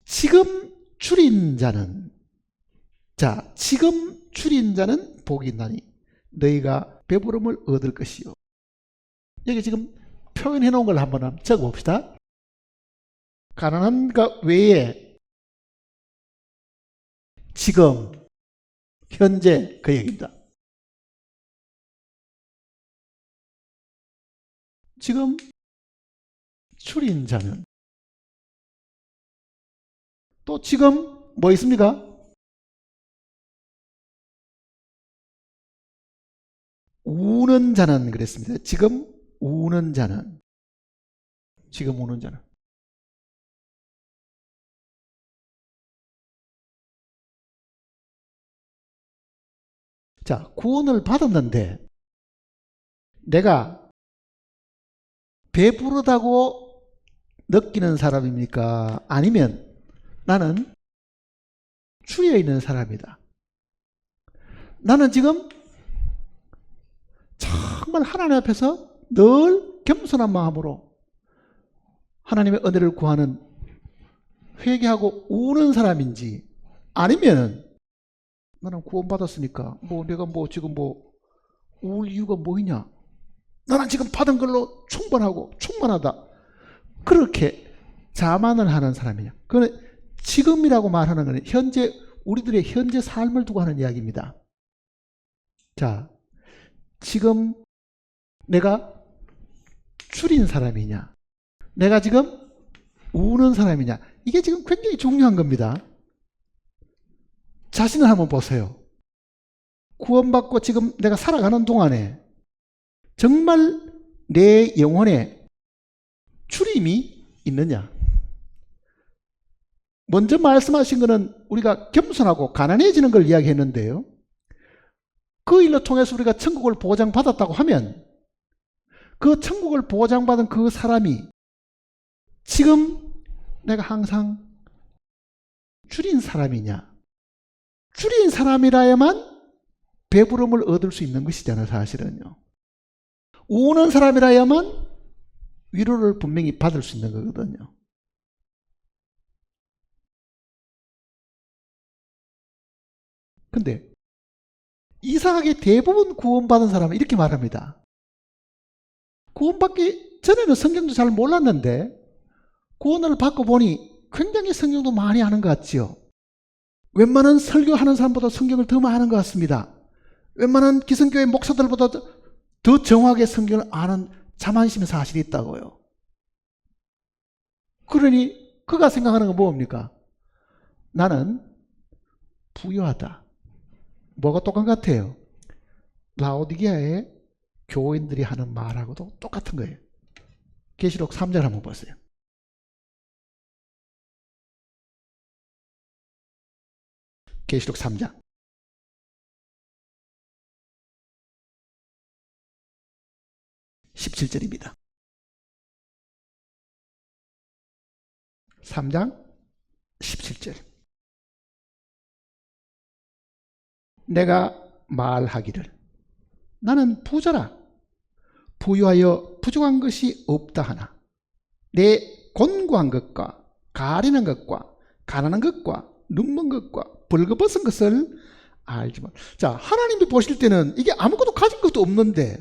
지금 줄인 자는, 지금 줄인 자는 복이 있나니 너희가 배부름을 얻을 것이요. 여기 지금 표현해 놓은 걸 한번 적어 봅시다. 가난한 것 외에 지금, 현재 그 얘기입니다. 지금 줄인 자는, 또 지금 뭐 있습니까? 우는 자는 그랬습니다. 지금 우는 자는, 지금 우는 자는. 자, 구원을 받았는데 내가 배부르다고 느끼는 사람입니까? 아니면 나는 추리에 있는 사람이다. 나는 지금 정말 하나님 앞에서 늘 겸손한 마음으로 하나님의 은혜를 구하는, 회개하고 우는 사람인지, 아니면 나는 구원받았으니까 내가 지금 울 이유가 뭐이냐, 나는 지금 받은 걸로 충분하고 충만하다, 그렇게 자만을 하는 사람이냐. 그건 지금이라고 말하는 것은 현재, 우리들의 현재 삶을 두고 하는 이야기입니다. 자, 지금 내가 줄인 사람이냐, 내가 지금 우는 사람이냐, 이게 지금 굉장히 중요한 겁니다. 자신을 한번 보세요. 구원받고 지금 내가 살아가는 동안에 정말 내 영혼에 주림이 있느냐. 먼저 말씀하신 것은 우리가 겸손하고 가난해지는 걸 이야기했는데요, 그 일로 통해서 우리가 천국을 보장받았다고 하면 그 천국을 보장받은 그 사람이 지금 내가 항상 줄인 사람이냐, 줄인 사람이라야만 배부름을 얻을 수 있는 것이잖아요. 사실은요, 우는 사람이라야만 위로를 분명히 받을 수 있는 거거든요. 근데 이상하게 대부분 구원받은 사람은 이렇게 말합니다. 구원받기 전에는 성경도 잘 몰랐는데 구원을 받고 보니 굉장히 성경도 많이 아는 것 같지요. 웬만한 설교하는 사람보다 성경을 더 많이 아는 것 같습니다. 웬만한 기성교회 목사들보다 더 정확하게 성경을 아는 자만심의 사실이 있다고요. 그러니 그가 생각하는 건 뭡니까? 나는 부유하다. 뭐가 똑같은 것 같아요? 라오디게아의 교인들이 하는 말하고도 똑같은 거예요. 계시록 3절 한번 보세요. 계시록 3장 17절입니다. 3장 17절. 내가 말하기를 나는 부자라 부유하여 부족한 것이 없다 하나 내 곤고한 것과 가련한 것과 가난한 것과 눈먼 것과 벌거벗은 것을 알지만. 자, 하나님이 보실 때는 이게 아무것도 가진 것도 없는데,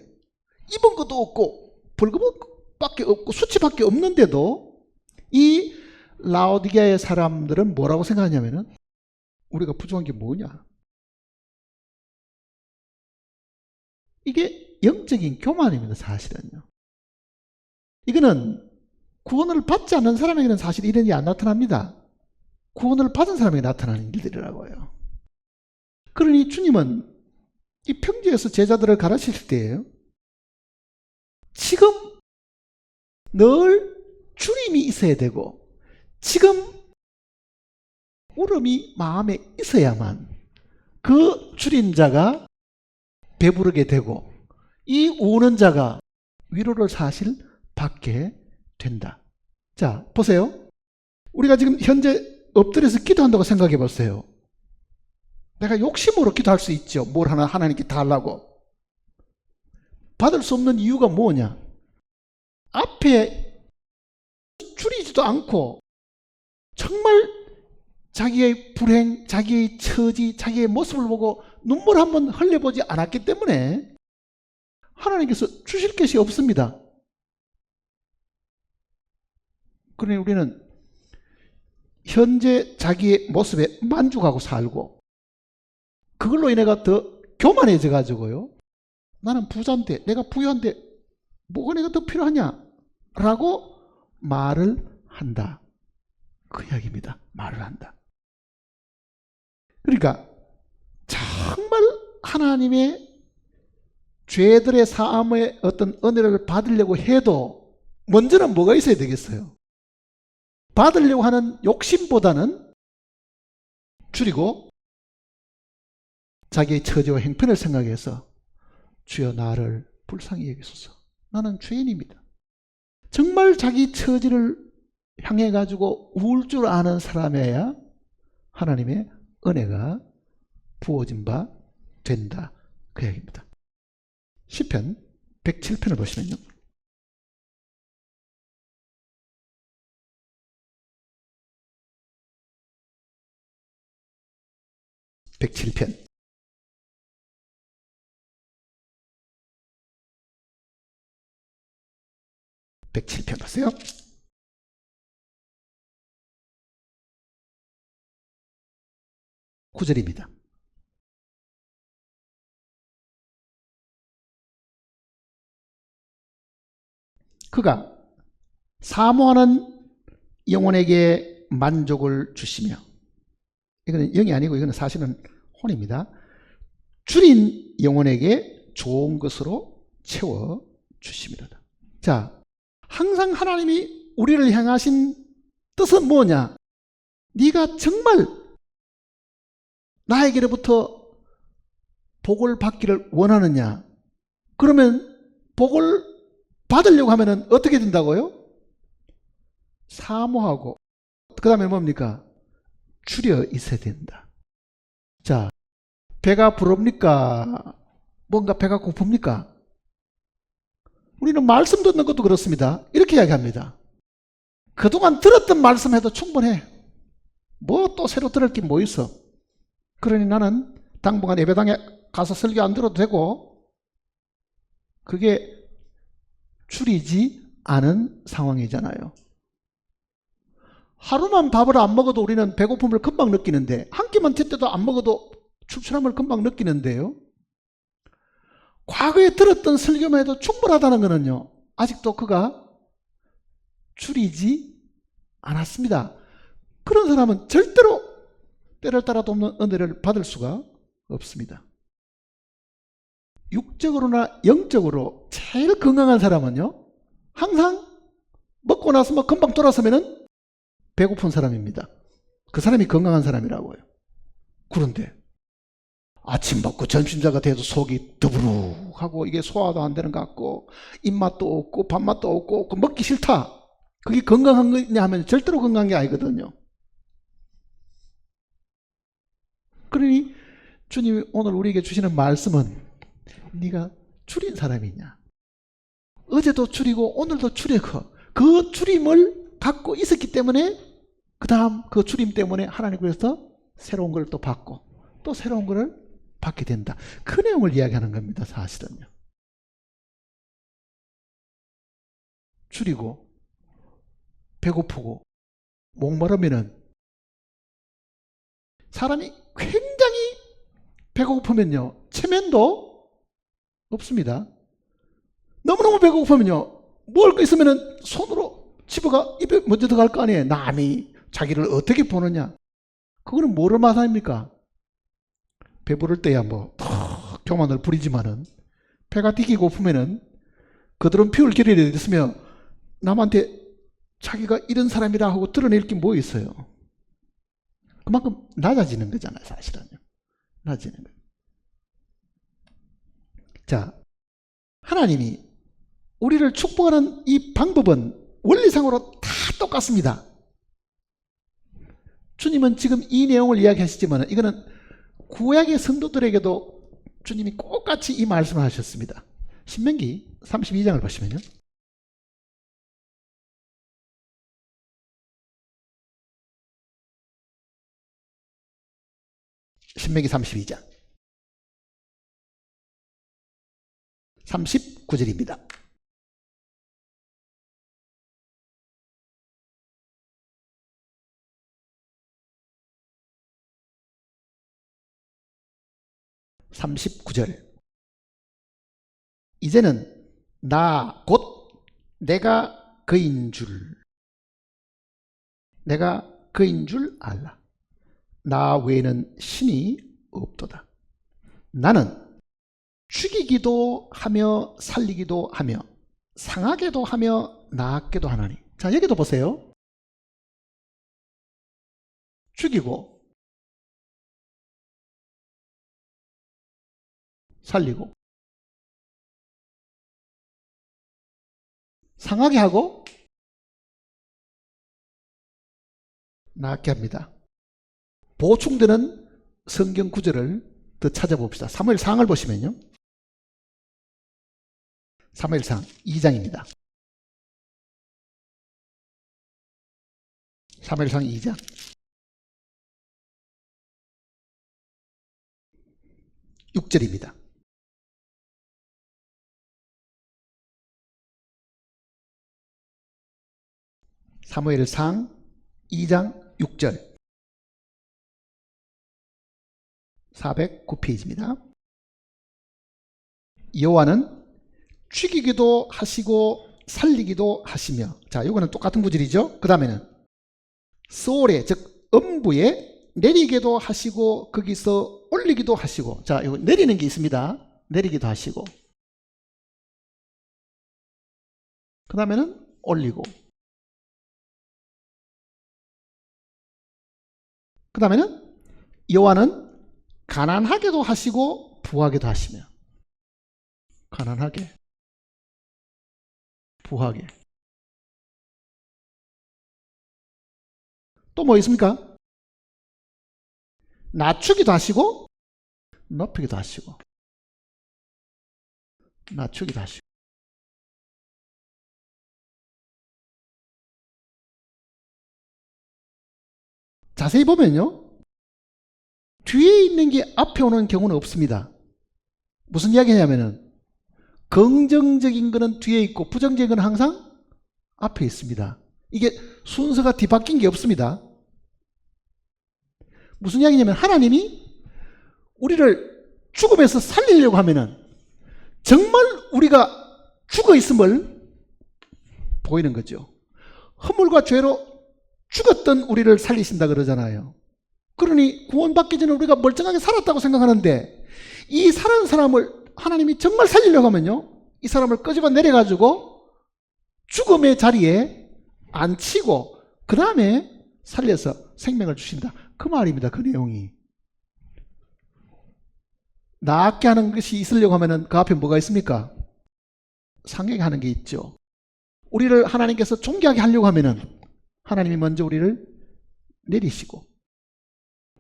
입은 것도 없고 벌거벗은 것밖에 없고 수치밖에 없는데도 이 라오디게아의 사람들은 뭐라고 생각하냐면은 우리가 부족한 게 뭐냐, 이게 영적인 교만입니다. 사실은요. 이거는 구원을 받지 않는 사람에게는 사실 이런 일이 안 나타납니다. 구원을 받은 사람에게 나타나는 일들이라고요. 그러니 주님은 이 평지에서 제자들을 가르칠 때예요, 지금 늘 주림이 있어야 되고 지금 울음이 마음에 있어야만 그 줄인 자가 배부르게 되고 이 우는 자가 위로를 사실 받게 된다. 자, 보세요. 우리가 지금 현재 엎드려서 기도한다고 생각해 보세요. 내가 욕심으로 기도할 수 있죠. 뭘 하나 하나님께 달라고. 받을 수 없는 이유가 뭐냐? 앞에 줄이지도 않고 정말 자기의 불행, 자기의 처지, 자기의 모습을 보고 눈물 한번 흘려보지 않았기 때문에 하나님께서 주실 것이 없습니다. 그러니 우리는 현재 자기의 모습에 만족하고 살고 그걸로 인해가 더 교만해져 가지고요, 나는 부자인데, 내가 부유한데 뭐가 내가 더 필요하냐 라고 말을 한다. 그 이야기입니다. 말을 한다. 그러니까 정말 하나님의 죄들의 사함의 어떤 은혜를 받으려고 해도 먼저는 뭐가 있어야 되겠어요? 받으려고 하는 욕심보다는 줄이고 자기의 처지와 행편을 생각해서 주여 나를 불쌍히 여기소서. 나는 죄인입니다. 정말 자기 처지를 향해 가지고 우울 줄 아는 사람이어야 하나님의 은혜가 부어진 바 된다. 그 얘기입니다. 시편 107편을 보시면요. (107편) 107편 보세요. 9절입니다. 그가 사모하는 영혼에게 만족을 주시며, 이거는 영이 아니고 이거는 사실은 혼입니다. 줄인 영혼에게 좋은 것으로 채워 주심이로다. 자, 항상 하나님이 우리를 향하신 뜻은 뭐냐? 네가 정말 나에게로부터 복을 받기를 원하느냐? 그러면 복을 받으려고 하면 어떻게 된다고요? 사모하고, 그 다음에 뭡니까? 줄여 있어야 된다. 자, 배가 부릅니까? 뭔가 배가 고픕니까? 우리는 말씀 듣는 것도 그렇습니다. 이렇게 이야기합니다. 그동안 들었던 말씀 해도 충분해. 뭐 또 새로 들을 게 뭐 있어? 그러니 나는 당분간 예배당에 가서 설교 안 들어도 되고, 그게 줄이지 않은 상황이잖아요. 하루만 밥을 안 먹어도 우리는 배고픔을 금방 느끼는데, 한 끼만 제때도 안 먹어도 출출함을 금방 느끼는데요. 과거에 들었던 설교만 해도 충분하다는 것은요, 아직도 그가 줄이지 않았습니다. 그런 사람은 절대로 때를 따라도 없는 은혜를 받을 수가 없습니다. 육적으로나 영적으로 제일 건강한 사람은요, 항상 먹고 나서 뭐 금방 돌아서면은 배고픈 사람입니다. 그 사람이 건강한 사람이라고요. 그런데 아침 먹고 점심자가 돼도 속이 더부룩하고 이게 소화도 안 되는 것 같고 입맛도 없고 밥맛도 없고 먹기 싫다. 그게 건강한 거냐 하면 절대로 건강한 게 아니거든요. 그러니 주님이 오늘 우리에게 주시는 말씀은, 네가 줄인 사람이냐? 어제도 줄이고 오늘도 줄이고, 그 줄임을 갖고 있었기 때문에 그 다음 그 줄임 때문에 하나님께서 새로운 걸 또 받고 또 새로운 걸 받게 된다. 그 내용을 이야기하는 겁니다. 사실은요. 줄이고 배고프고 목마르면은, 사람이 굉장히 배고프면요, 체면도 없습니다. 너무너무 배고프면요, 먹을 거 있으면은 손으로 집어가 입에 먼저 들어갈 거 아니에요. 남이 자기를 어떻게 보느냐. 그거는 뭐를 말합니까? 배부를 때야 뭐 교만을 부리지만은, 배가 되게 고프면은 그들은 피울 길이 있으며 남한테 자기가 이런 사람이라 하고 드러낼 게 뭐 있어요? 그만큼 낮아지는 거잖아요. 사실은요. 낮아지는 거예요. 자, 하나님이 우리를 축복하는 이 방법은 원리상으로 다 똑같습니다. 주님은 지금 이 내용을 이야기하시지만, 이거는 구약의 성도들에게도 주님이 똑같이 이 말씀을 하셨습니다. 신명기 32장을 보시면요. 신명기 32장 39절입니다. (39절) 이제는 나 곧 내가 그인 줄 알라. 나 외에는 신이 없도다. 나는 죽이기도 하며 살리기도 하며 상하게도 하며 나았게도 하나니. 자, 여기도 보세요. 죽이고 살리고, 상하게 하고 낫게 합니다. 보충되는 성경 구절을 더 찾아봅시다. 사무엘상을 보시면요, 사무엘상 2장입니다. 사무엘상 2장. (6절입니다) 사무엘상 2장 6절, 409페이지입니다. 여호와는 죽이기도 하시고 살리기도 하시며, 자, 이거는 똑같은 구절이죠. 그 다음에는 소울에, 즉 음부에 내리게도 하시고 거기서 올리기도 하시고, 자, 이거 내리는 게 있습니다. 내리기도 하시고, 그 다음에는 올리고, 그 다음에는 여호와는 가난하게도 하시고 부하게도 하시며, 가난하게, 부하게. 또 뭐 있습니까? 낮추기도 하시고 높이기도 하시고, 낮추기도 하시고. 자세히 보면요, 뒤에 있는 게 앞에 오는 경우는 없습니다. 무슨 이야기냐면은 긍정적인 거는 뒤에 있고 부정적인 거는 항상 앞에 있습니다. 이게 순서가 뒤바뀐 게 없습니다. 무슨 이야기냐면 하나님이 우리를 죽음에서 살리려고 하면은 정말 우리가 죽어 있음을 보이는 거죠. 허물과 죄로 죽었던 우리를 살리신다 그러잖아요. 그러니 구원받기 전에 우리가 멀쩡하게 살았다고 생각하는데, 이 살은 사람을 하나님이 정말 살리려고 하면요, 이 사람을 끄집어 내려가지고 죽음의 자리에 앉히고 그 다음에 살려서 생명을 주신다, 그 말입니다. 그 내용이. 낫게 하는 것이 있으려고 하면은 그 앞에 뭐가 있습니까? 상하게 하는 게 있죠. 우리를 하나님께서 존귀하게 하려고 하면은 하나님이 먼저 우리를 내리시고,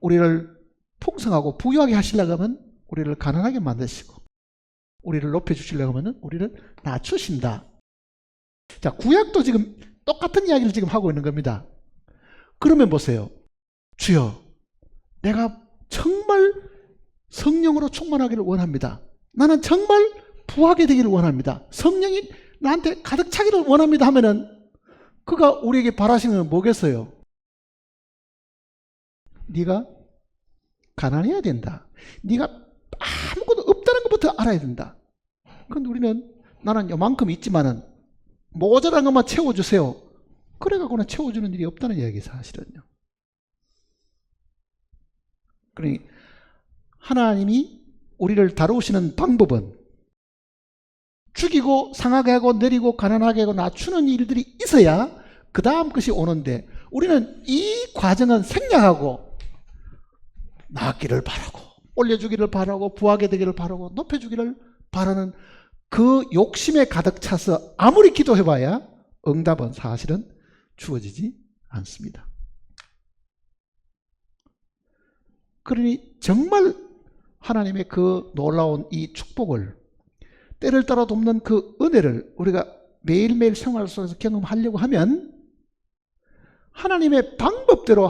우리를 풍성하고 부유하게 하시려고 하면 우리를 가난하게 만드시고, 우리를 높여주시려고 하면 우리를 낮추신다. 자, 구약도 지금 똑같은 이야기를 지금 하고 있는 겁니다. 그러면 보세요. 주여, 내가 정말 성령으로 충만하기를 원합니다. 나는 정말 부하게 되기를 원합니다. 성령이 나한테 가득 차기를 원합니다 하면은 그가 우리에게 바라시는 건 뭐겠어요? 네가 가난해야 된다. 네가 아무것도 없다는 것부터 알아야 된다. 그런데 우리는 나는 요만큼 있지만은 모자란 것만 채워주세요. 그래가고는 채워주는 일이 없다는 이야기예요, 사실은요. 그러니 하나님이 우리를 다루시는 방법은 죽이고 상하게 하고 내리고 가난하게 하고 낮추는 일들이 있어야 그 다음 것이 오는데, 우리는 이 과정은 생략하고 낫기를 바라고 올려주기를 바라고 부하게 되기를 바라고 높여주기를 바라는 그 욕심에 가득 차서 아무리 기도해봐야 응답은 사실은 주어지지 않습니다. 그러니 정말 하나님의 그 놀라운 이 축복을, 때를 따라 돕는 그 은혜를 우리가 매일매일 생활 속에서 경험하려고 하면 하나님의 방법대로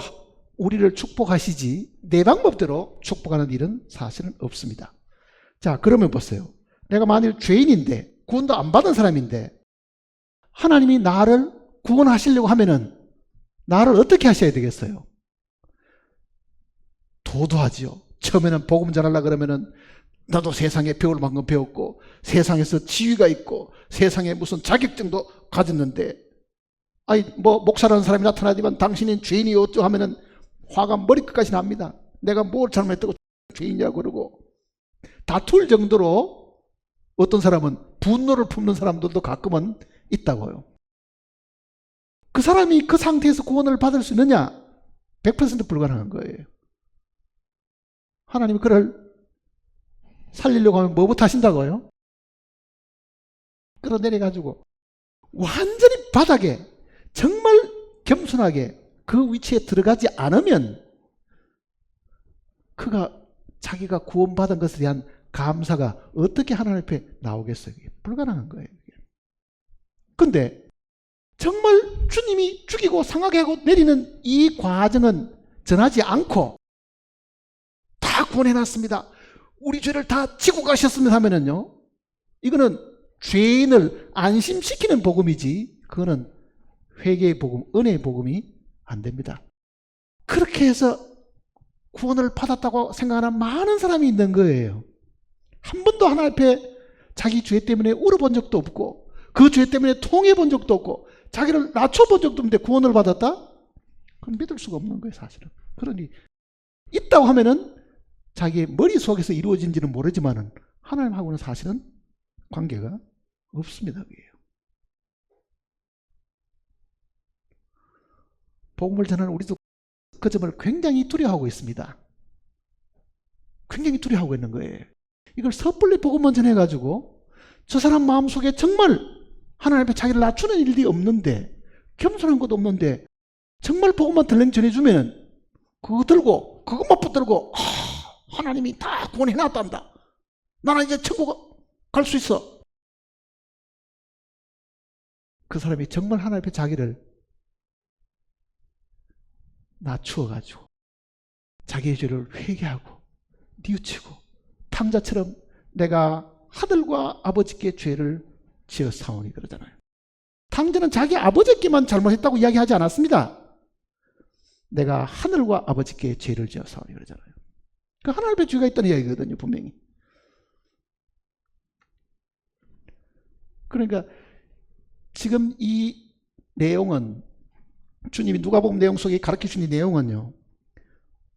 우리를 축복하시지 내 방법대로 축복하는 일은 사실은 없습니다. 자, 그러면 보세요. 내가 만일 죄인인데 구원도 안 받은 사람인데 하나님이 나를 구원하시려고 하면은 나를 어떻게 하셔야 되겠어요? 도도하지요. 처음에는 복음 전하려고 그러면은 나도 세상에 배울 만큼 배웠고 세상에서 지위가 있고 세상에 무슨 자격증도 가졌는데, 아니 뭐 목사라는 사람이 나타나지만 당신은 죄인이 어쩌 하면은 화가 머리끝까지 납니다. 내가 뭘 잘못했다고 죄인이라고 그러고, 다툴 정도로 어떤 사람은 분노를 품는 사람들도 가끔은 있다고요. 그 사람이 그 상태에서 구원을 받을 수 있느냐? 100% 불가능한 거예요. 하나님이 그를 살리려고 하면 뭐부터 하신다고요? 끌어내려가지고 완전히 바닥에 정말 겸손하게 그 위치에 들어가지 않으면 그가 자기가 구원받은 것에 대한 감사가 어떻게 하나님 앞에 나오겠어요? 불가능한 거예요. 근데 정말 주님이 죽이고 상하게 하고 내리는 이 과정은 전하지 않고 다 구원해놨습니다. 우리 죄를 다 지고 가셨습니다 하면은요, 이거는 죄인을 안심시키는 복음이지 그거는 회개의 복음, 은혜의 복음이 안 됩니다. 그렇게 해서 구원을 받았다고 생각하는 많은 사람이 있는 거예요. 한 번도 하나님 앞에 자기 죄 때문에 울어본 적도 없고 그 죄 때문에 통해본 적도 없고 자기를 낮춰본 적도 없는데 구원을 받았다? 그건 믿을 수가 없는 거예요, 사실은. 그러니 있다고 하면은 자기의 머릿속에서 이루어진지는 모르지만은 하나님하고는 사실은 관계가 없습니다. 그게요. 복음을 전하는 우리도 그 점을 굉장히 두려워하고 있습니다. 굉장히 두려워하고 있는 거예요. 이걸 섣불리 복음만 전해가지고 저 사람 마음속에 정말 하나님 앞에 자기를 낮추는 일이 없는데 겸손한 것도 없는데 정말 복음만 덜렁 전해주면 그거 들고 그것만 붙들고 하나님이 다 구원해놨단다. 나는 이제 천국 갈 수 있어. 그 사람이 정말 하나님 앞에 자기를 낮추어가지고 자기의 죄를 회개하고 뉘우치고 탕자처럼 내가 하늘과 아버지께 죄를 지었사오니 그러잖아요. 탕자는 자기 아버지께만 잘못했다고 이야기하지 않았습니다. 내가 하늘과 아버지께 죄를 지었사오니 그러잖아요. 그 하나님 앞에 죄가 있다는 이야기거든요, 분명히. 그러니까 지금 이 내용은 주님이 누가복음 내용 속에 가르쳐주신 이 내용은요,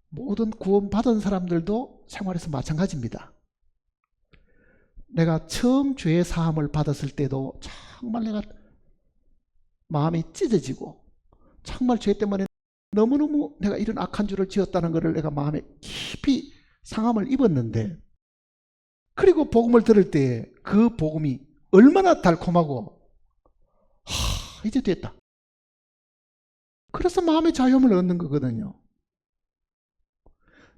모든 구원받은 사람들도 생활에서 마찬가지입니다. 내가 처음 죄의 사함을 받았을 때도 정말 내가 마음이 찢어지고 정말 죄 때문에 너무너무 내가 이런 악한 죄를 지었다는 것을 내가 마음에 깊이 상함을 입었는데, 그리고 복음을 들을 때 그 복음이 얼마나 달콤하고 이제 됐다. 그래서 마음의 자유함을 얻는 거거든요.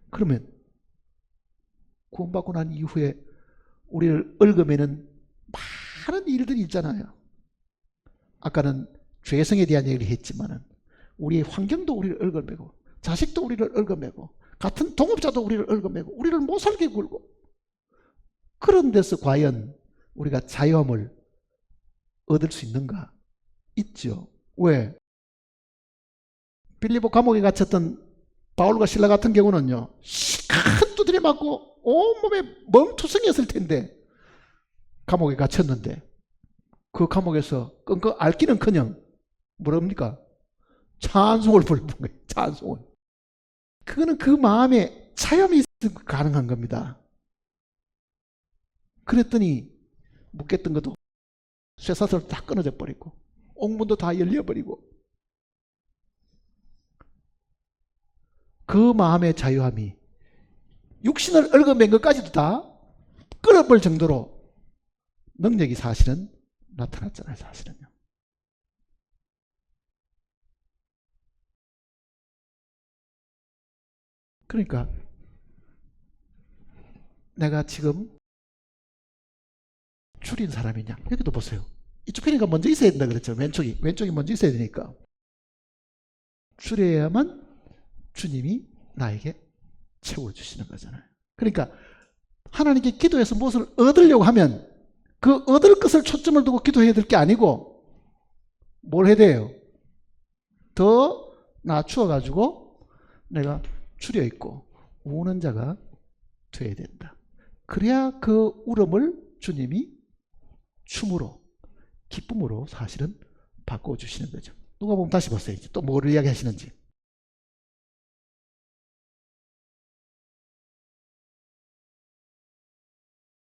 그러면 구원받고 난 이후에 우리를 얽어매는 많은 일들이 있잖아요. 아까는 죄성에 대한 얘기를 했지만은 우리의 환경도 우리를 얽어매고 자식도 우리를 얽어매고 같은 동업자도 우리를 얽어매고 우리를 못 살게 굴고, 그런 데서 과연 우리가 자유함을 얻을 수 있는가? 있죠. 왜? 빌립보 감옥에 갇혔던 바울과 실라 같은 경우는요, 큰 두드려 맞고 온몸에 멍투성이었을 텐데 감옥에 갇혔는데 그 감옥에서 끙끙 앓기는커녕 뭐랍니까? 찬송을 부르는 거예요. 찬송을. 그거는 그 마음에 자유함이 있으면 가능한 겁니다. 그랬더니 묶였던 것도 쇠사슬 다 끊어져 버리고 옥문도 다 열려버리고, 그 마음의 자유함이 육신을 얽어맨 것까지도 다 끊어버릴 정도로 능력이 사실은 나타났잖아요. 사실은요. 그러니까 내가 지금 줄인 사람이냐? 여기도 보세요. 이쪽 편이가 먼저 있어야 된다 그랬죠. 왼쪽이 먼저 있어야 되니까. 줄여야만 주님이 나에게 채워주시는 거잖아요. 그러니까 하나님께 기도해서 무엇을 얻으려고 하면 그 얻을 것을 초점을 두고 기도해야 될 게 아니고 뭘 해야 돼요? 더 낮추어가지고 내가 줄여있고 우는 자가 돼야 된다. 그래야 그 울음을 주님이 춤으로 기쁨으로 사실은 바꿔주시는 거죠. 누가 보면 다시 보세요. 또 뭐를 이야기하시는지.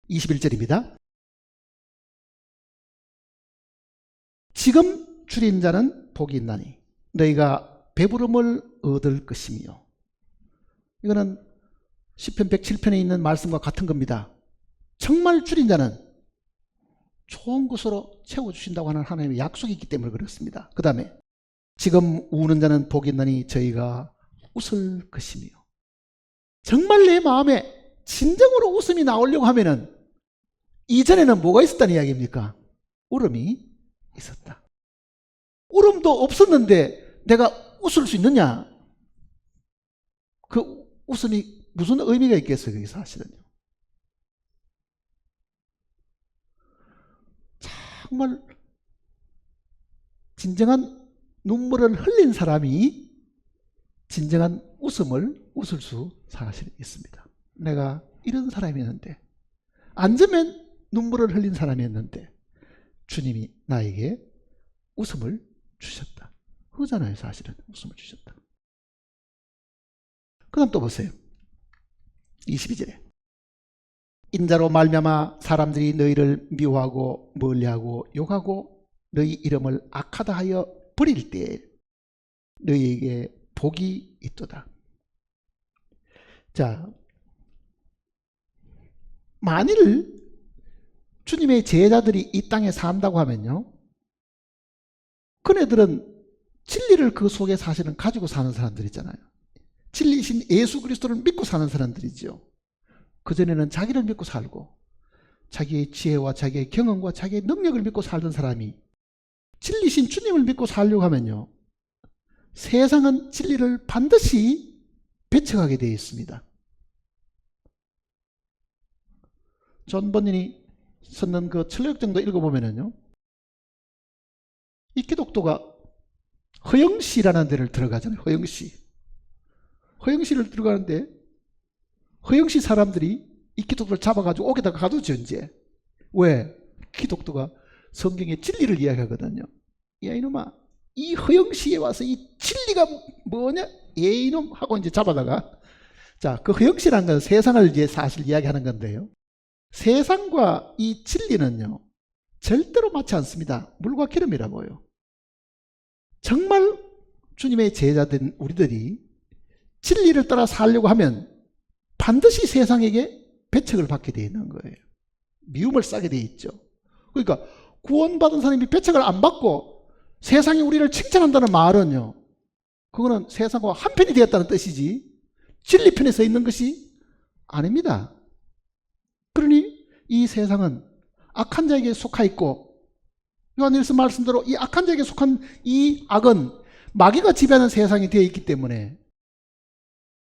21절입니다. 지금 줄인 자는 복이 있나니 너희가 배부름을 얻을 것이며, 이거는 시편 107편에 있는 말씀과 같은 겁니다. 정말 줄인 자는 좋은 것으로 채워주신다고 하는 하나님의 약속이 있기 때문에 그렇습니다. 그 다음에 지금 우는 자는 복이 있나니 저희가 웃을 것이며, 정말 내 마음에 진정으로 웃음이 나오려고 하면은 이전에는 뭐가 있었다는 이야기입니까? 울음이 있었다. 울음도 없었는데 내가 웃을 수 있느냐? 그 웃음이 무슨 의미가 있겠어요, 거기 사실은요. 정말 진정한 눈물을 흘린 사람이 진정한 웃음을 웃을 수 사실 있습니다. 내가 이런 사람이었는데, 앉으면 눈물을 흘린 사람이었는데 주님이 나에게 웃음을 주셨다. 그거잖아요, 사실은. 웃음을 주셨다. 그 다음 또 보세요. 22절에 인자로 말미암아 사람들이 너희를 미워하고 멀리하고 욕하고 너희 이름을 악하다 하여 버릴 때에 너희에게 복이 있도다. 자, 만일 주님의 제자들이 이 땅에 산다고 하면요, 그네들은 진리를 그 속에 사실은 가지고 사는 사람들이잖아요. 진리신 예수 그리스도를 믿고 사는 사람들이죠. 그전에는 자기를 믿고 살고 자기의 지혜와 자기의 경험과 자기의 능력을 믿고 살던 사람이 진리신 주님을 믿고 살려고 하면요, 세상은 진리를 반드시 배척하게 되어 있습니다. 존 번닌이 썼는 그 철학정도 읽어보면요, 이 기독교가 허영시라는 데를 들어가잖아요. 허영시를 들어가는데 허영시 사람들이 이 기독교를 잡아가지고 옥에다가 가두죠, 이제. 왜? 기독교가 성경의 진리를 이야기하거든요. 야, 이놈아, 이 허영시에 와서 이 진리가 뭐냐? 예, 이놈 하고 이제 잡아다가. 자, 그 허영시라는 건 세상을 이제 사실 이야기하는 건데요. 세상과 이 진리는요, 절대로 맞지 않습니다. 물과 기름이라고요. 정말 주님의 제자된 우리들이 진리를 따라 살려고 하면 반드시 세상에게 배척을 받게 되어 있는 거예요. 미움을 싸게 되어 있죠. 그러니까 구원받은 사람이 배척을 안 받고 세상이 우리를 칭찬한다는 말은요, 그거는 세상과 한편이 되었다는 뜻이지 진리 편에 서 있는 것이 아닙니다. 그러니 이 세상은 악한 자에게 속하 있고, 요한일서 말씀대로 이 악한 자에게 속한 이 악은 마귀가 지배하는 세상이 되어 있기 때문에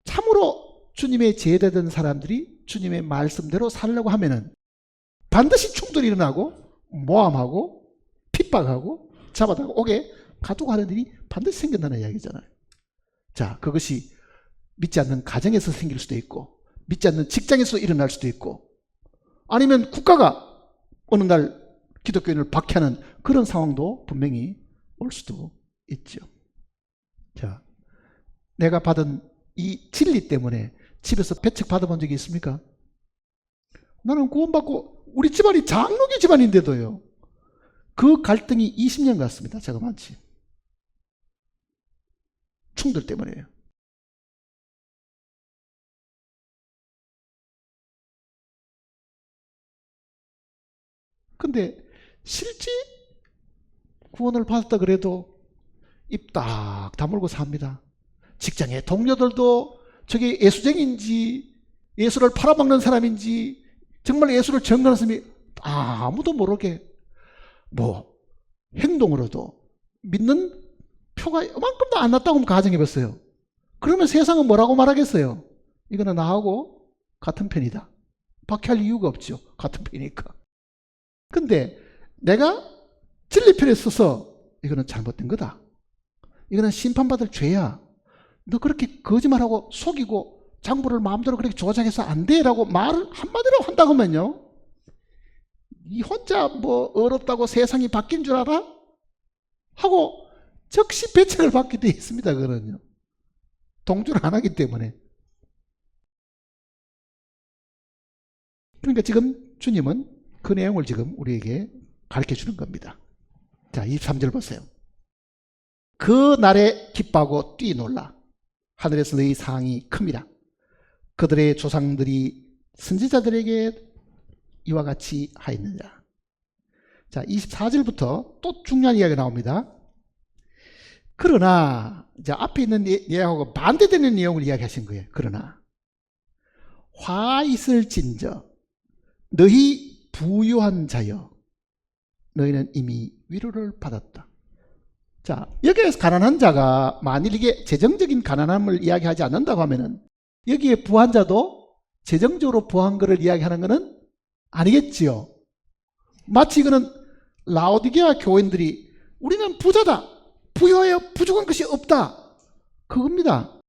참으로 주님의 제자된 사람들이 주님의 말씀대로 살려고 하면은 반드시 충돌이 일어나고 모함하고 핍박하고 잡아다가 옥에 가두고 하는 일이 반드시 생긴다는 이야기잖아요. 자, 그것이 믿지 않는 가정에서 생길 수도 있고 믿지 않는 직장에서 일어날 수도 있고 아니면 국가가 어느 날 기독교인을 박해하는 그런 상황도 분명히 올 수도 있죠. 자, 내가 받은 이 진리 때문에 집에서 배척 받아본 적이 있습니까? 나는 구원받고 우리 집안이 장로교 집안인데도요, 그 갈등이 20년 갔습니다. 제가 많지. 충돌 때문에요. 근데 실제 구원을 받았다 그래도 입 딱 다물고 삽니다. 직장의 동료들도 저게 예수쟁인지 예수를 팔아먹는 사람인지 정말 예수를 전가하는 사람이 아무도 모르게 뭐 행동으로도 믿는 표가 이만큼도 안 났다고 가정해봤어요. 그러면 세상은 뭐라고 말하겠어요? 이거는 나하고 같은 편이다. 박해할 이유가 없죠. 같은 편이니까. 근데 내가 진리 편에 서서 이거는 잘못된 거다. 이거는 심판받을 죄야. 너 그렇게 거짓말하고 속이고 장부를 마음대로 그렇게 조작해서 안 돼 라고 말을 한마디로 한다고 하면요, 이 혼자 뭐 어렵다고 세상이 바뀐 줄 알아? 하고 즉시 배척을 받게 되어 있습니다. 그거는요, 동조를 안 하기 때문에. 그러니까 지금 주님은 그 내용을 지금 우리에게 가르쳐 주는 겁니다. 자, 23절 보세요. 그 날에 기뻐하고 뛰놀라. 하늘에서 너희 상이 큽니다. 그들의 조상들이 선지자들에게 이와 같이 하였느냐. 자, 24절부터 또 중요한 이야기가 나옵니다. 그러나 이제 앞에 있는 내용하고 반대되는 내용을 이야기하신 거예요. 그러나 화 있을진저 너희 부유한 자여 너희는 이미 위로를 받았다. 자, 여기에서 가난한 자가 만일 이게 재정적인 가난함을 이야기하지 않는다고 하면은 여기에 부한 자도 재정적으로 부한 것을 이야기하는 것은 아니겠지요. 마치 이거는 라오디게아 교인들이 우리는 부자다, 부유하여 부족한 것이 없다, 그겁니다.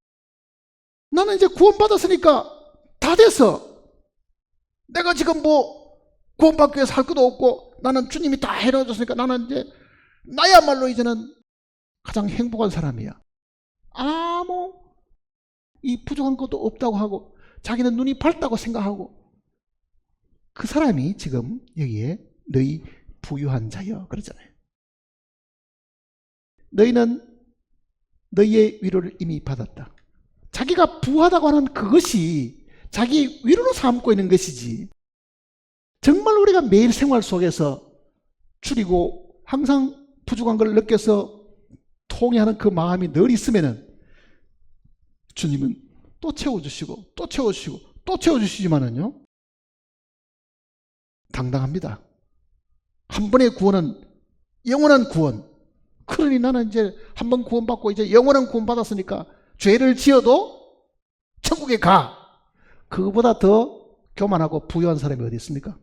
나는 이제 구원받았으니까 다 됐어. 내가 지금 뭐 구원받기 위해서 할 것도 없고 나는 주님이 다 해놔줬으니까 나는 이제 나야말로 이제는 가장 행복한 사람이야. 아무 이 부족한 것도 없다고 하고 자기는 눈이 밝다고 생각하고, 그 사람이 지금 여기에 너희 부유한 자여 그러잖아요. 너희는 너희의 위로를 이미 받았다. 자기가 부하다고 하는 그것이 자기 위로로 삼고 있는 것이지, 정말 우리가 매일 생활 속에서 줄이고 항상 부족한 걸 느껴서 통해하는 그 마음이 늘 있으면은 주님은 또 채워주시고 또 채워주시고 또 채워주시지만은요, 당당합니다. 한 번의 구원은 영원한 구원. 그러니 나는 이제 한 번 구원받고 이제 영원한 구원 받았으니까 죄를 지어도 천국에 가. 그거보다 더 교만하고 부유한 사람이 어디 있습니까?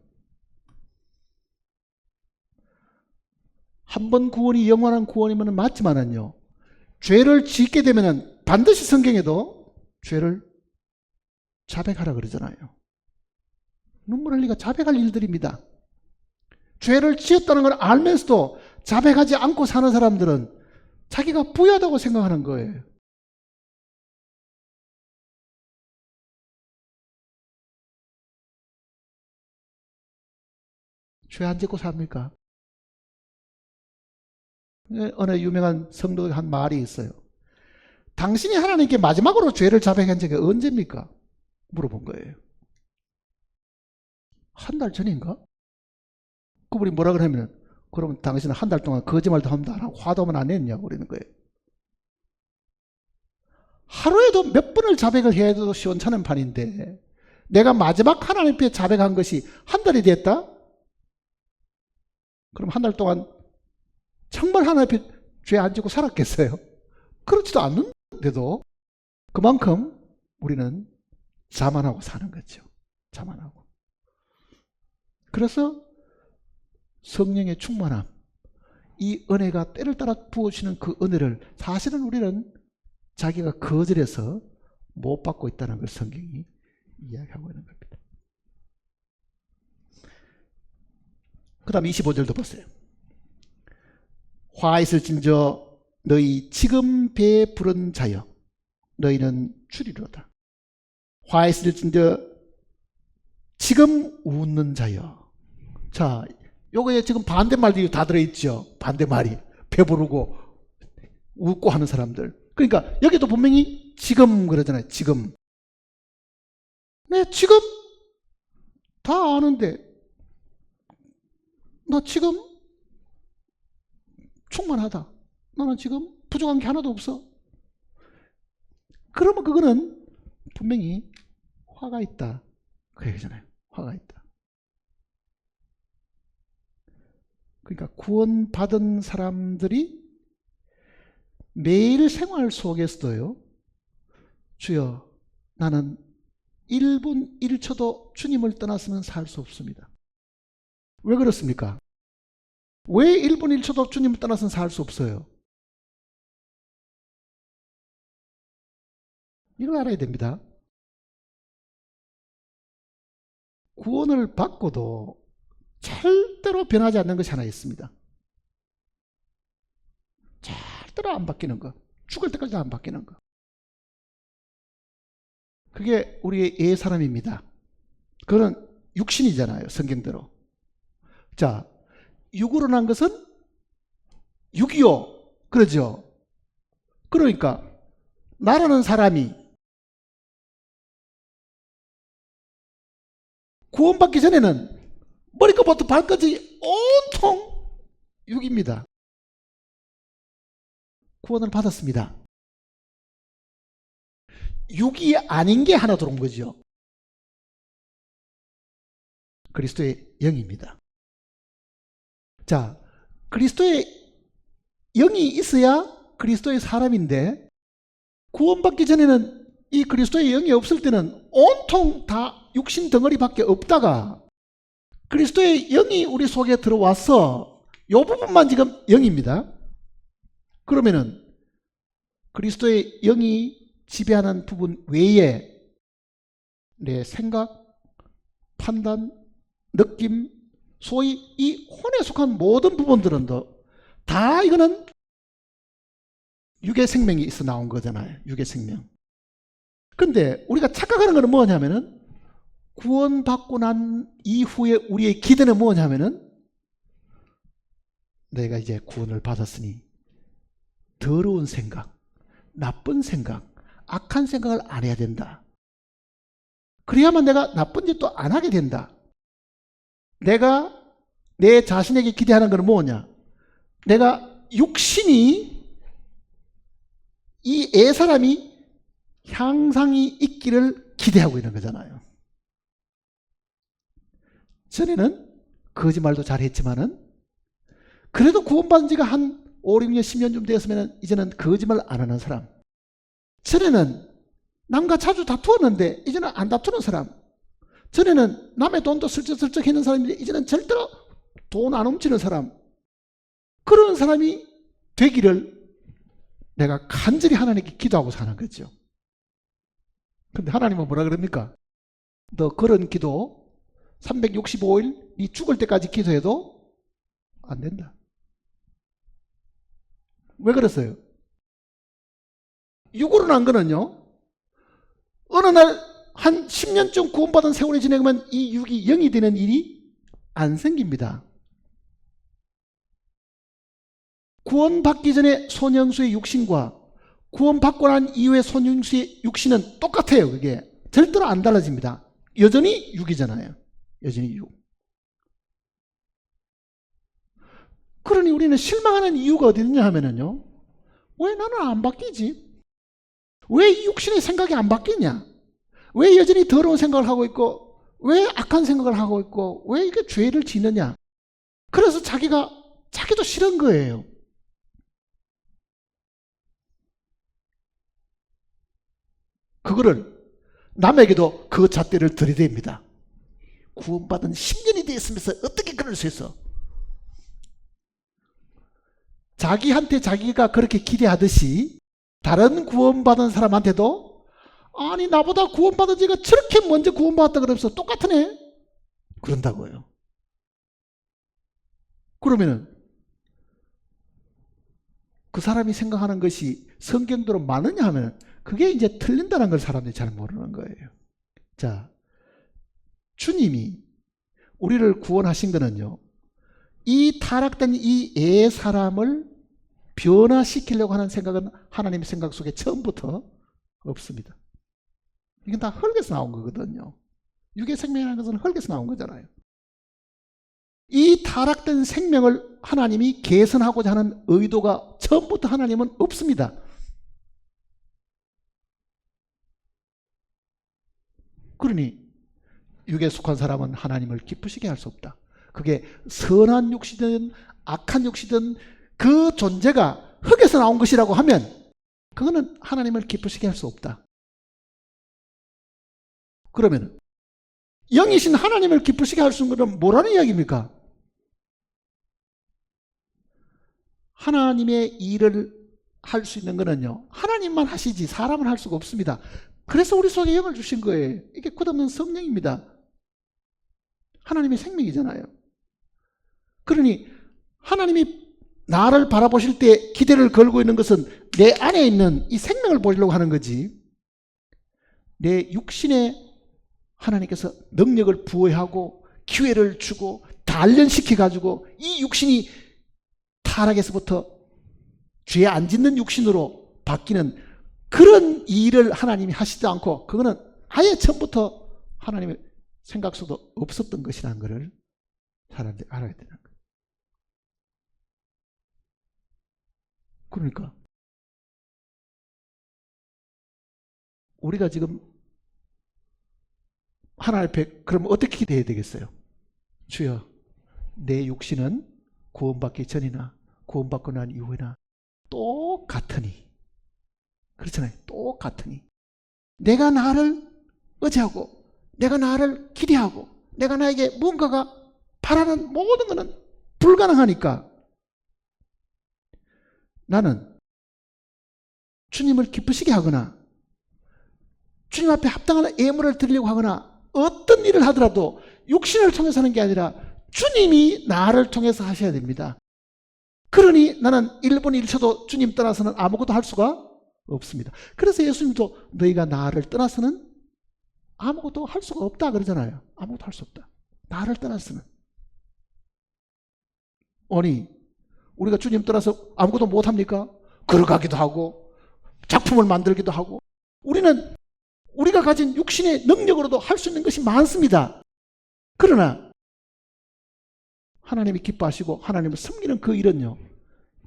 한 번 구원이 영원한 구원이면 맞지만은요, 죄를 짓게 되면은 반드시 성경에도 죄를 자백하라 그러잖아요. 눈물 흘리가 자백할 일들입니다. 죄를 지었다는 걸 알면서도 자백하지 않고 사는 사람들은 자기가 부유하다고 생각하는 거예요. 죄 안 짓고 삽니까? 어느 유명한 성도가 한 말이 있어요. 당신이 하나님께 마지막으로 죄를 자백한 적이 언제입니까? 물어본 거예요. 한 달 전인가? 그분이 뭐라 그러면, 그러면 당신은 한 달 동안 거짓말도 안 하고 화도만 안 했냐고 그러는 거예요. 하루에도 몇 번을 자백을 해야 해도 시원찮은 판인데 내가 마지막 하나님 앞에 자백한 것이 한 달이 됐다? 그럼 한 달 동안 정말 하나님 앞에 죄 안 지고 살았겠어요? 그렇지도 않는데도 그만큼 우리는 자만하고 사는 거죠. 자만하고. 그래서 성령의 충만함, 이 은혜가 때를 따라 부어주시는 그 은혜를 사실은 우리는 자기가 거절해서 못 받고 있다는 걸 성경이 이야기하고 있는 겁니다. 그 다음 25절도 보세요. 화 있을진저 너희 지금 배에 부른 자여 너희는 주리로다. 화 있을진저 지금 웃는 자여. 자, 요거에 지금 반대말이 다 들어있죠. 반대말이. 배부르고 웃고 하는 사람들. 그러니까 여기도 분명히 지금 그러잖아요. 지금. 네, 지금 다 아는데 나 지금 충만하다. 나는 지금 부족한 게 하나도 없어. 그러면 그거는 분명히 화가 있다. 그 얘기잖아요. 화가 있다. 그러니까 구원받은 사람들이 매일 생활 속에서도요, 주여 나는 1분 1초도 주님을 떠나서는 살 수 없습니다. 왜 그렇습니까? 왜 1분 1초도 주님을 떠나서는 살 수 없어요? 이걸 알아야 됩니다. 구원을 받고도 절대로 변하지 않는 것이 하나 있습니다. 절대로 안 바뀌는 거. 죽을 때까지 안 바뀌는 거. 그게 우리의 옛사람입니다. 그거는 육신이잖아요. 성경대로. 자, 육으로 난 것은 625. 그러죠. 그러니까 나라는 사람이 구원받기 전에는 머리끝부터 발끝이 온통 육입니다. 구원을 받았습니다. 육이 아닌 게 하나 들어온 거죠. 그리스도의 영입니다. 자, 그리스도의 영이 있어야 그리스도의 사람인데, 구원받기 전에는 이 그리스도의 영이 없을 때는 온통 다 육신 덩어리밖에 없다가 그리스도의 영이 우리 속에 들어와서 이 부분만 지금 영입니다. 그러면은 그리스도의 영이 지배하는 부분 외에 내 생각, 판단, 느낌, 소위 이 혼에 속한 모든 부분들은 다 이거는 육의 생명이 있어 나온 거잖아요. 육의 생명. 근데 우리가 착각하는 것은 뭐냐면은, 구원받고 난 이후에 우리의 기대는 뭐냐면은, 내가 이제 구원을 받았으니 더러운 생각, 나쁜 생각, 악한 생각을 안 해야 된다. 그래야만 내가 나쁜 짓도 안 하게 된다. 내가 내 자신에게 기대하는 것은 뭐냐? 내가 육신이, 이 애사람이 향상이 있기를 기대하고 있는 거잖아요. 전에는 거짓말도 잘했지만은 그래도 구원받은 지가 한 5, 6년, 10년쯤 되었으면 이제는 거짓말 안 하는 사람. 전에는 남과 자주 다투었는데 이제는 안 다투는 사람. 전에는 남의 돈도 슬쩍슬쩍 했는 사람인데 이제는 절대로 돈 안 훔치는 사람. 그런 사람이 되기를 내가 간절히 하나님께 기도하고 사는 거죠. 근데 하나님은 뭐라 그럽니까? 너 그런 기도 365일 네 죽을 때까지 기도해도 안 된다. 왜 그랬어요? 육으로 난 거는요, 어느 날 한 10년쯤 구원받은 세월이 지나면 이 육이 영이 되는 일이 안 생깁니다. 구원받기 전에 손영수의 육신과 구원받고 난 이후에 손영수의 육신은 똑같아요. 그게 절대로 안 달라집니다. 여전히 육이잖아요. 여전히 육. 그러니 우리는 실망하는 이유가 어디 있냐 하면은요, 왜 나는 안 바뀌지? 왜 이 육신의 생각이 안 바뀌냐? 왜 여전히 더러운 생각을 하고 있고, 왜 악한 생각을 하고 있고, 왜 이게 죄를 지느냐? 그래서 자기도 싫은 거예요. 그거를 남에게도 그 잣대를 들이댑니다. 구원받은 10년이 되었으면서 어떻게 그럴 수 있어? 자기한테 자기가 그렇게 기대하듯이 다른 구원받은 사람한테도, 아니 나보다 구원받은 지가 저렇게 먼저 구원받았다 그러면서 똑같으네? 그런다고요. 그러면은 그 사람이 생각하는 것이 성경대로 맞느냐 하면 그게 이제 틀린다는 걸 사람들이 잘 모르는 거예요. 자, 주님이 우리를 구원하신 거는요, 이 타락된 이 애 사람을 변화시키려고 하는 생각은 하나님의 생각 속에 처음부터 없습니다. 이건 다 흙에서 나온 거거든요. 육의 생명이라는 것은 흙에서 나온 거잖아요. 이 타락된 생명을 하나님이 개선하고자 하는 의도가 처음부터 하나님은 없습니다. 그러니 육에 속한 사람은 하나님을 기쁘시게 할 수 없다. 그게 선한 육이든 악한 육이든 그 존재가 흙에서 나온 것이라고 하면 그거는 하나님을 기쁘시게 할 수 없다. 그러면 영이신 하나님을 기쁘시게 할 수 있는 것은 뭐라는 이야기입니까? 하나님의 일을 할 수 있는 것은요, 하나님만 하시지 사람은 할 수가 없습니다. 그래서 우리 속에 영을 주신 거예요. 이게 끝없는 성령입니다. 하나님의 생명이잖아요. 그러니 하나님이 나를 바라보실 때 기대를 걸고 있는 것은 내 안에 있는 이 생명을 보려고 하는 거지, 내 육신에 하나님께서 능력을 부여하고 기회를 주고 단련시켜 가지고 이 육신이 타락에서부터 죄 안 짓는 육신으로 바뀌는 그런 일을 하나님이 하시지 않고, 그거는 아예 처음부터 하나님의 생각 속도 없었던 것이라는 것을 사람들이 알아야 되는 거예요. 그러니까 우리가 지금 하나님 앞에 그럼 어떻게 기도해야 되겠어요? 주여, 내 육신은 구원받기 전이나 구원받고 난 이후에나 똑같으니, 그렇잖아요. 똑같으니 내가 나를 의지하고 내가 나를 기대하고 내가 나에게 무언가가 바라는 모든 것은 불가능하니까 나는 주님을 기쁘시게 하거나 주님 앞에 합당한 예물을 드리려고 하거나 어떤 일을 하더라도 육신을 통해서 하는 게 아니라 주님이 나를 통해서 하셔야 됩니다. 그러니 나는 1분 1초도 주님 떠나서는 아무것도 할 수가 없습니다. 그래서 예수님도 너희가 나를 떠나서는 아무것도 할 수가 없다 그러잖아요. 아무것도 할 수 없다. 나를 떠나서는. 아니, 우리가 주님 떠나서 아무것도 못합니까? 걸어가기도 하고 작품을 만들기도 하고 우리는 우리가 가진 육신의 능력으로도 할 수 있는 것이 많습니다. 그러나 하나님이 기뻐하시고 하나님을 섬기는 그 일은요,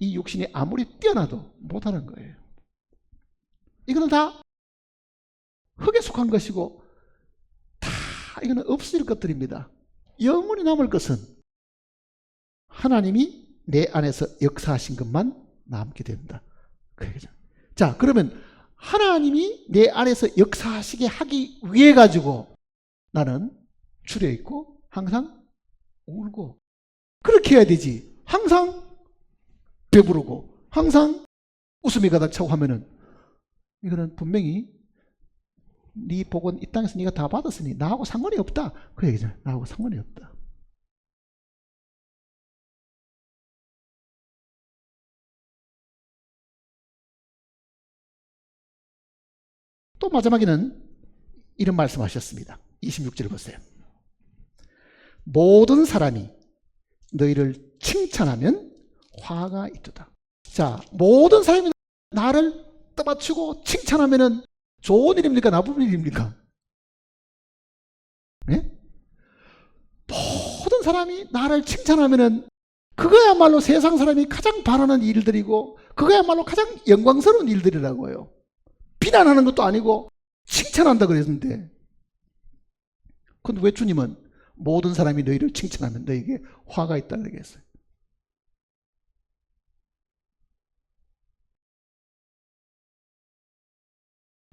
이 육신이 아무리 뛰어나도 못하는 거예요. 이거는 다 흙에 속한 것이고 다 이거는 없어질 것들입니다. 영원히 남을 것은 하나님이 내 안에서 역사하신 것만 남게 됩니다. 자, 그러면 하나님이 내 안에서 역사하시게 하기 위해 가지고 나는 줄여 있고 항상 울고 그렇게 해야 되지. 항상 배부르고 항상 웃음이 가득 차고 하면은 이거는 분명히 네 복은 이 땅에서 네가 다 받았으니 나하고 상관이 없다. 그 얘기잖아요. 나하고 상관이 없다. 또 마지막에는 이런 말씀하셨습니다. 26절 보세요. 모든 사람이 너희를 칭찬하면 화가 있도다. 자, 모든 사람이 나를 떠받치고 칭찬하면은 좋은 일입니까? 나쁜 일입니까? 네? 모든 사람이 나를 칭찬하면은 그거야말로 세상 사람이 가장 바라는 일들이고 그거야말로 가장 영광스러운 일들이라고요. 비난하는 것도 아니고 칭찬한다 그랬는데, 근데 왜 주님은 모든 사람이 너희를 칭찬하면 너에게 화가 있다고 얘기했어요?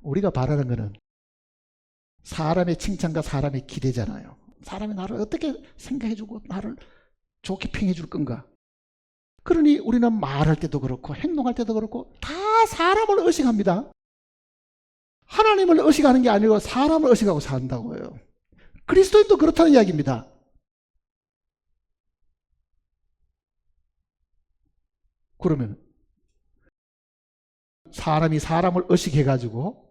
우리가 바라는 것은 사람의 칭찬과 사람의 기대잖아요. 사람이 나를 어떻게 생각해주고 나를 좋게 평해줄 건가. 그러니 우리는 말할 때도 그렇고 행동할 때도 그렇고 다 사람을 의식합니다. 하나님을 의식하는 게 아니고 사람을 의식하고 산다고요. 그리스도인도 그렇다는 이야기입니다. 그러면 사람이 사람을 의식해가지고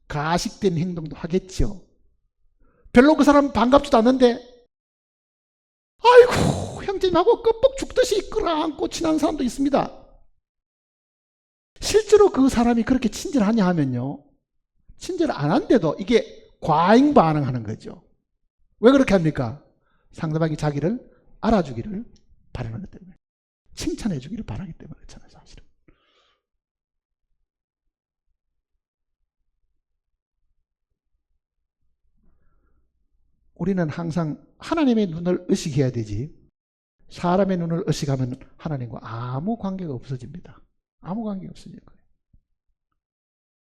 가식된 행동도 하겠죠. 별로 그 사람 반갑지도 않는데 아이고 형제님하고 껌뻑 죽듯이 끌어안고 친한 사람도 있습니다. 실제로 그 사람이 그렇게 친절하냐 하면요, 친절 안 한데도 이게 과잉 반응하는 거죠. 왜 그렇게 합니까? 상대방이 자기를 알아주기를 바라는 것 때문에, 칭찬해 주기를 바라기 때문에 그렇잖아요. 사실은 우리는 항상 하나님의 눈을 의식해야 되지, 사람의 눈을 의식하면 하나님과 아무 관계가 없어집니다. 아무 관계가 없어질 거예요.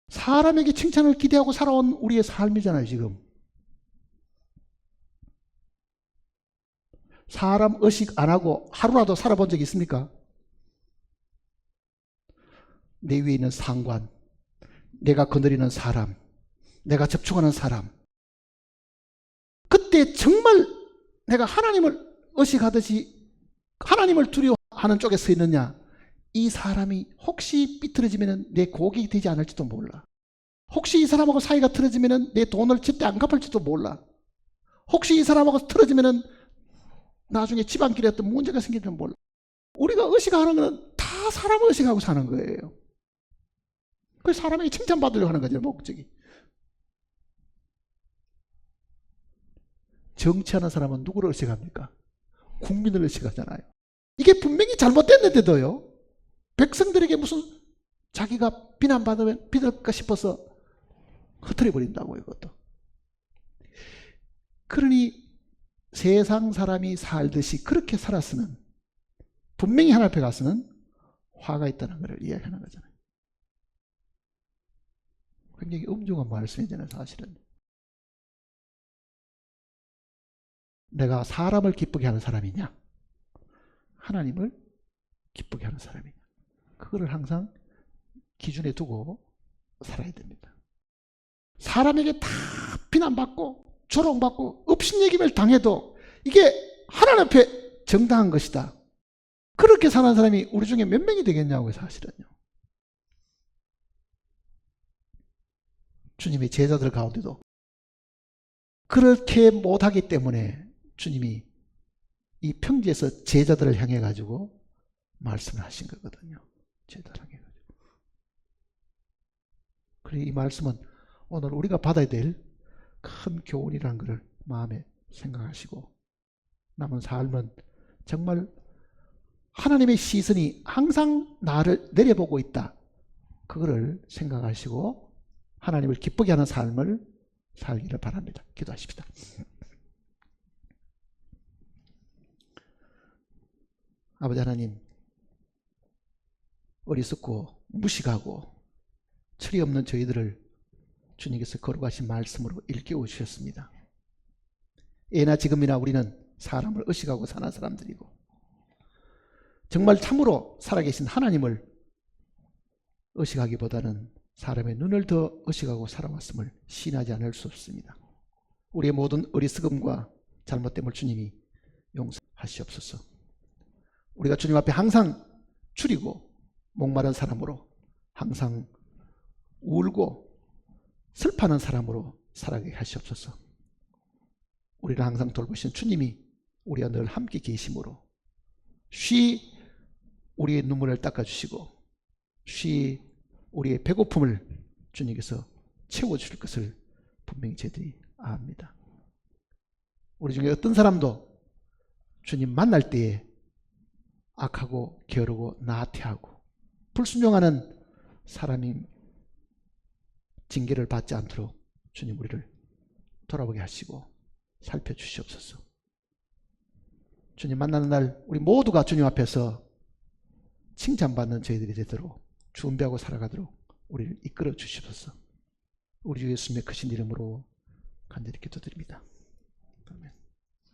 사람에게 칭찬을 기대하고 살아온 우리의 삶이잖아요. 지금 사람 의식 안 하고 하루라도 살아본 적이 있습니까? 내 위에 있는 상관, 내가 거느리는 사람, 내가 접촉하는 사람, 그때 정말 내가 하나님을 의식하듯이 하나님을 두려워하는 쪽에 서 있느냐? 이 사람이 혹시 삐뚤어지면 내 고객이 되지 않을지도 몰라. 혹시 이 사람하고 사이가 틀어지면 내 돈을 제때 안 갚을지도 몰라. 혹시 이 사람하고 틀어지면 나중에 집안길에 어떤 문제가 생길지도 몰라. 우리가 의식하는 건 다 사람을 의식하고 사는 거예요. 그래서 사람에게 칭찬받으려고 하는 거죠, 목적이. 정치하는 사람은 누구를 의식합니까? 국민을 의식하잖아요. 이게 분명히 잘못됐는데도요, 백성들에게 무슨 자기가 비난받으면 비둘까 싶어서 흐트려버린다고, 이것도. 그러니 세상 사람이 살듯이 그렇게 살았으면 분명히 하나님 앞에 가서는 화가 있다는 것을 이야기하는 거잖아요. 굉장히 엄중한 말씀이잖아요, 사실은. 내가 사람을 기쁘게 하는 사람이냐, 하나님을 기쁘게 하는 사람이냐, 그거를 항상 기준에 두고 살아야 됩니다. 사람에게 다 비난받고 조롱받고 업신여김을 당해도 이게 하나님 앞에 정당한 것이다, 그렇게 사는 사람이 우리 중에 몇 명이 되겠냐고요, 사실은요. 주님의 제자들 가운데도 그렇게 못하기 때문에 주님이 이 평지에서 제자들을 향해 가지고 말씀을 하신 거거든요. 제자를 향해 가지고. 그리고 이 말씀은 오늘 우리가 받아야 될 큰 교훈이라는 것을 마음에 생각하시고, 남은 삶은 정말 하나님의 시선이 항상 나를 내려보고 있다, 그거를 생각하시고 하나님을 기쁘게 하는 삶을 살기를 바랍니다. 기도하십시다. 아버지 하나님, 어리석고 무식하고 철이 없는 저희들을 주님께서 거룩하신 말씀으로 일깨워 주셨습니다. 예나 지금이나 우리는 사람을 의식하고 사는 사람들이고, 정말 참으로 살아계신 하나님을 의식하기보다는 사람의 눈을 더 의식하고 살아왔음을 시인하지 않을 수 없습니다. 우리의 모든 어리석음과 잘못됨을 주님이 용서하시옵소서. 우리가 주님 앞에 항상 줄이고 목마른 사람으로, 항상 울고 슬퍼하는 사람으로 살아가게 하시옵소서. 우리를 항상 돌보신 주님이 우리와 늘 함께 계심으로 쉬 우리의 눈물을 닦아주시고 쉬 우리의 배고픔을 주님께서 채워주실 것을 분명히 저희들이 압니다. 우리 중에 어떤 사람도 주님 만날 때에 악하고 게으르고 나태하고 불순종하는 사람이 징계를 받지 않도록 주님 우리를 돌아보게 하시고 살펴주시옵소서. 주님 만나는 날 우리 모두가 주님 앞에서 칭찬받는 저희들이 되도록 준비하고 살아가도록 우리를 이끌어 주시옵소서. 우리 주 예수님의 크신 이름으로 간절히 기도드립니다.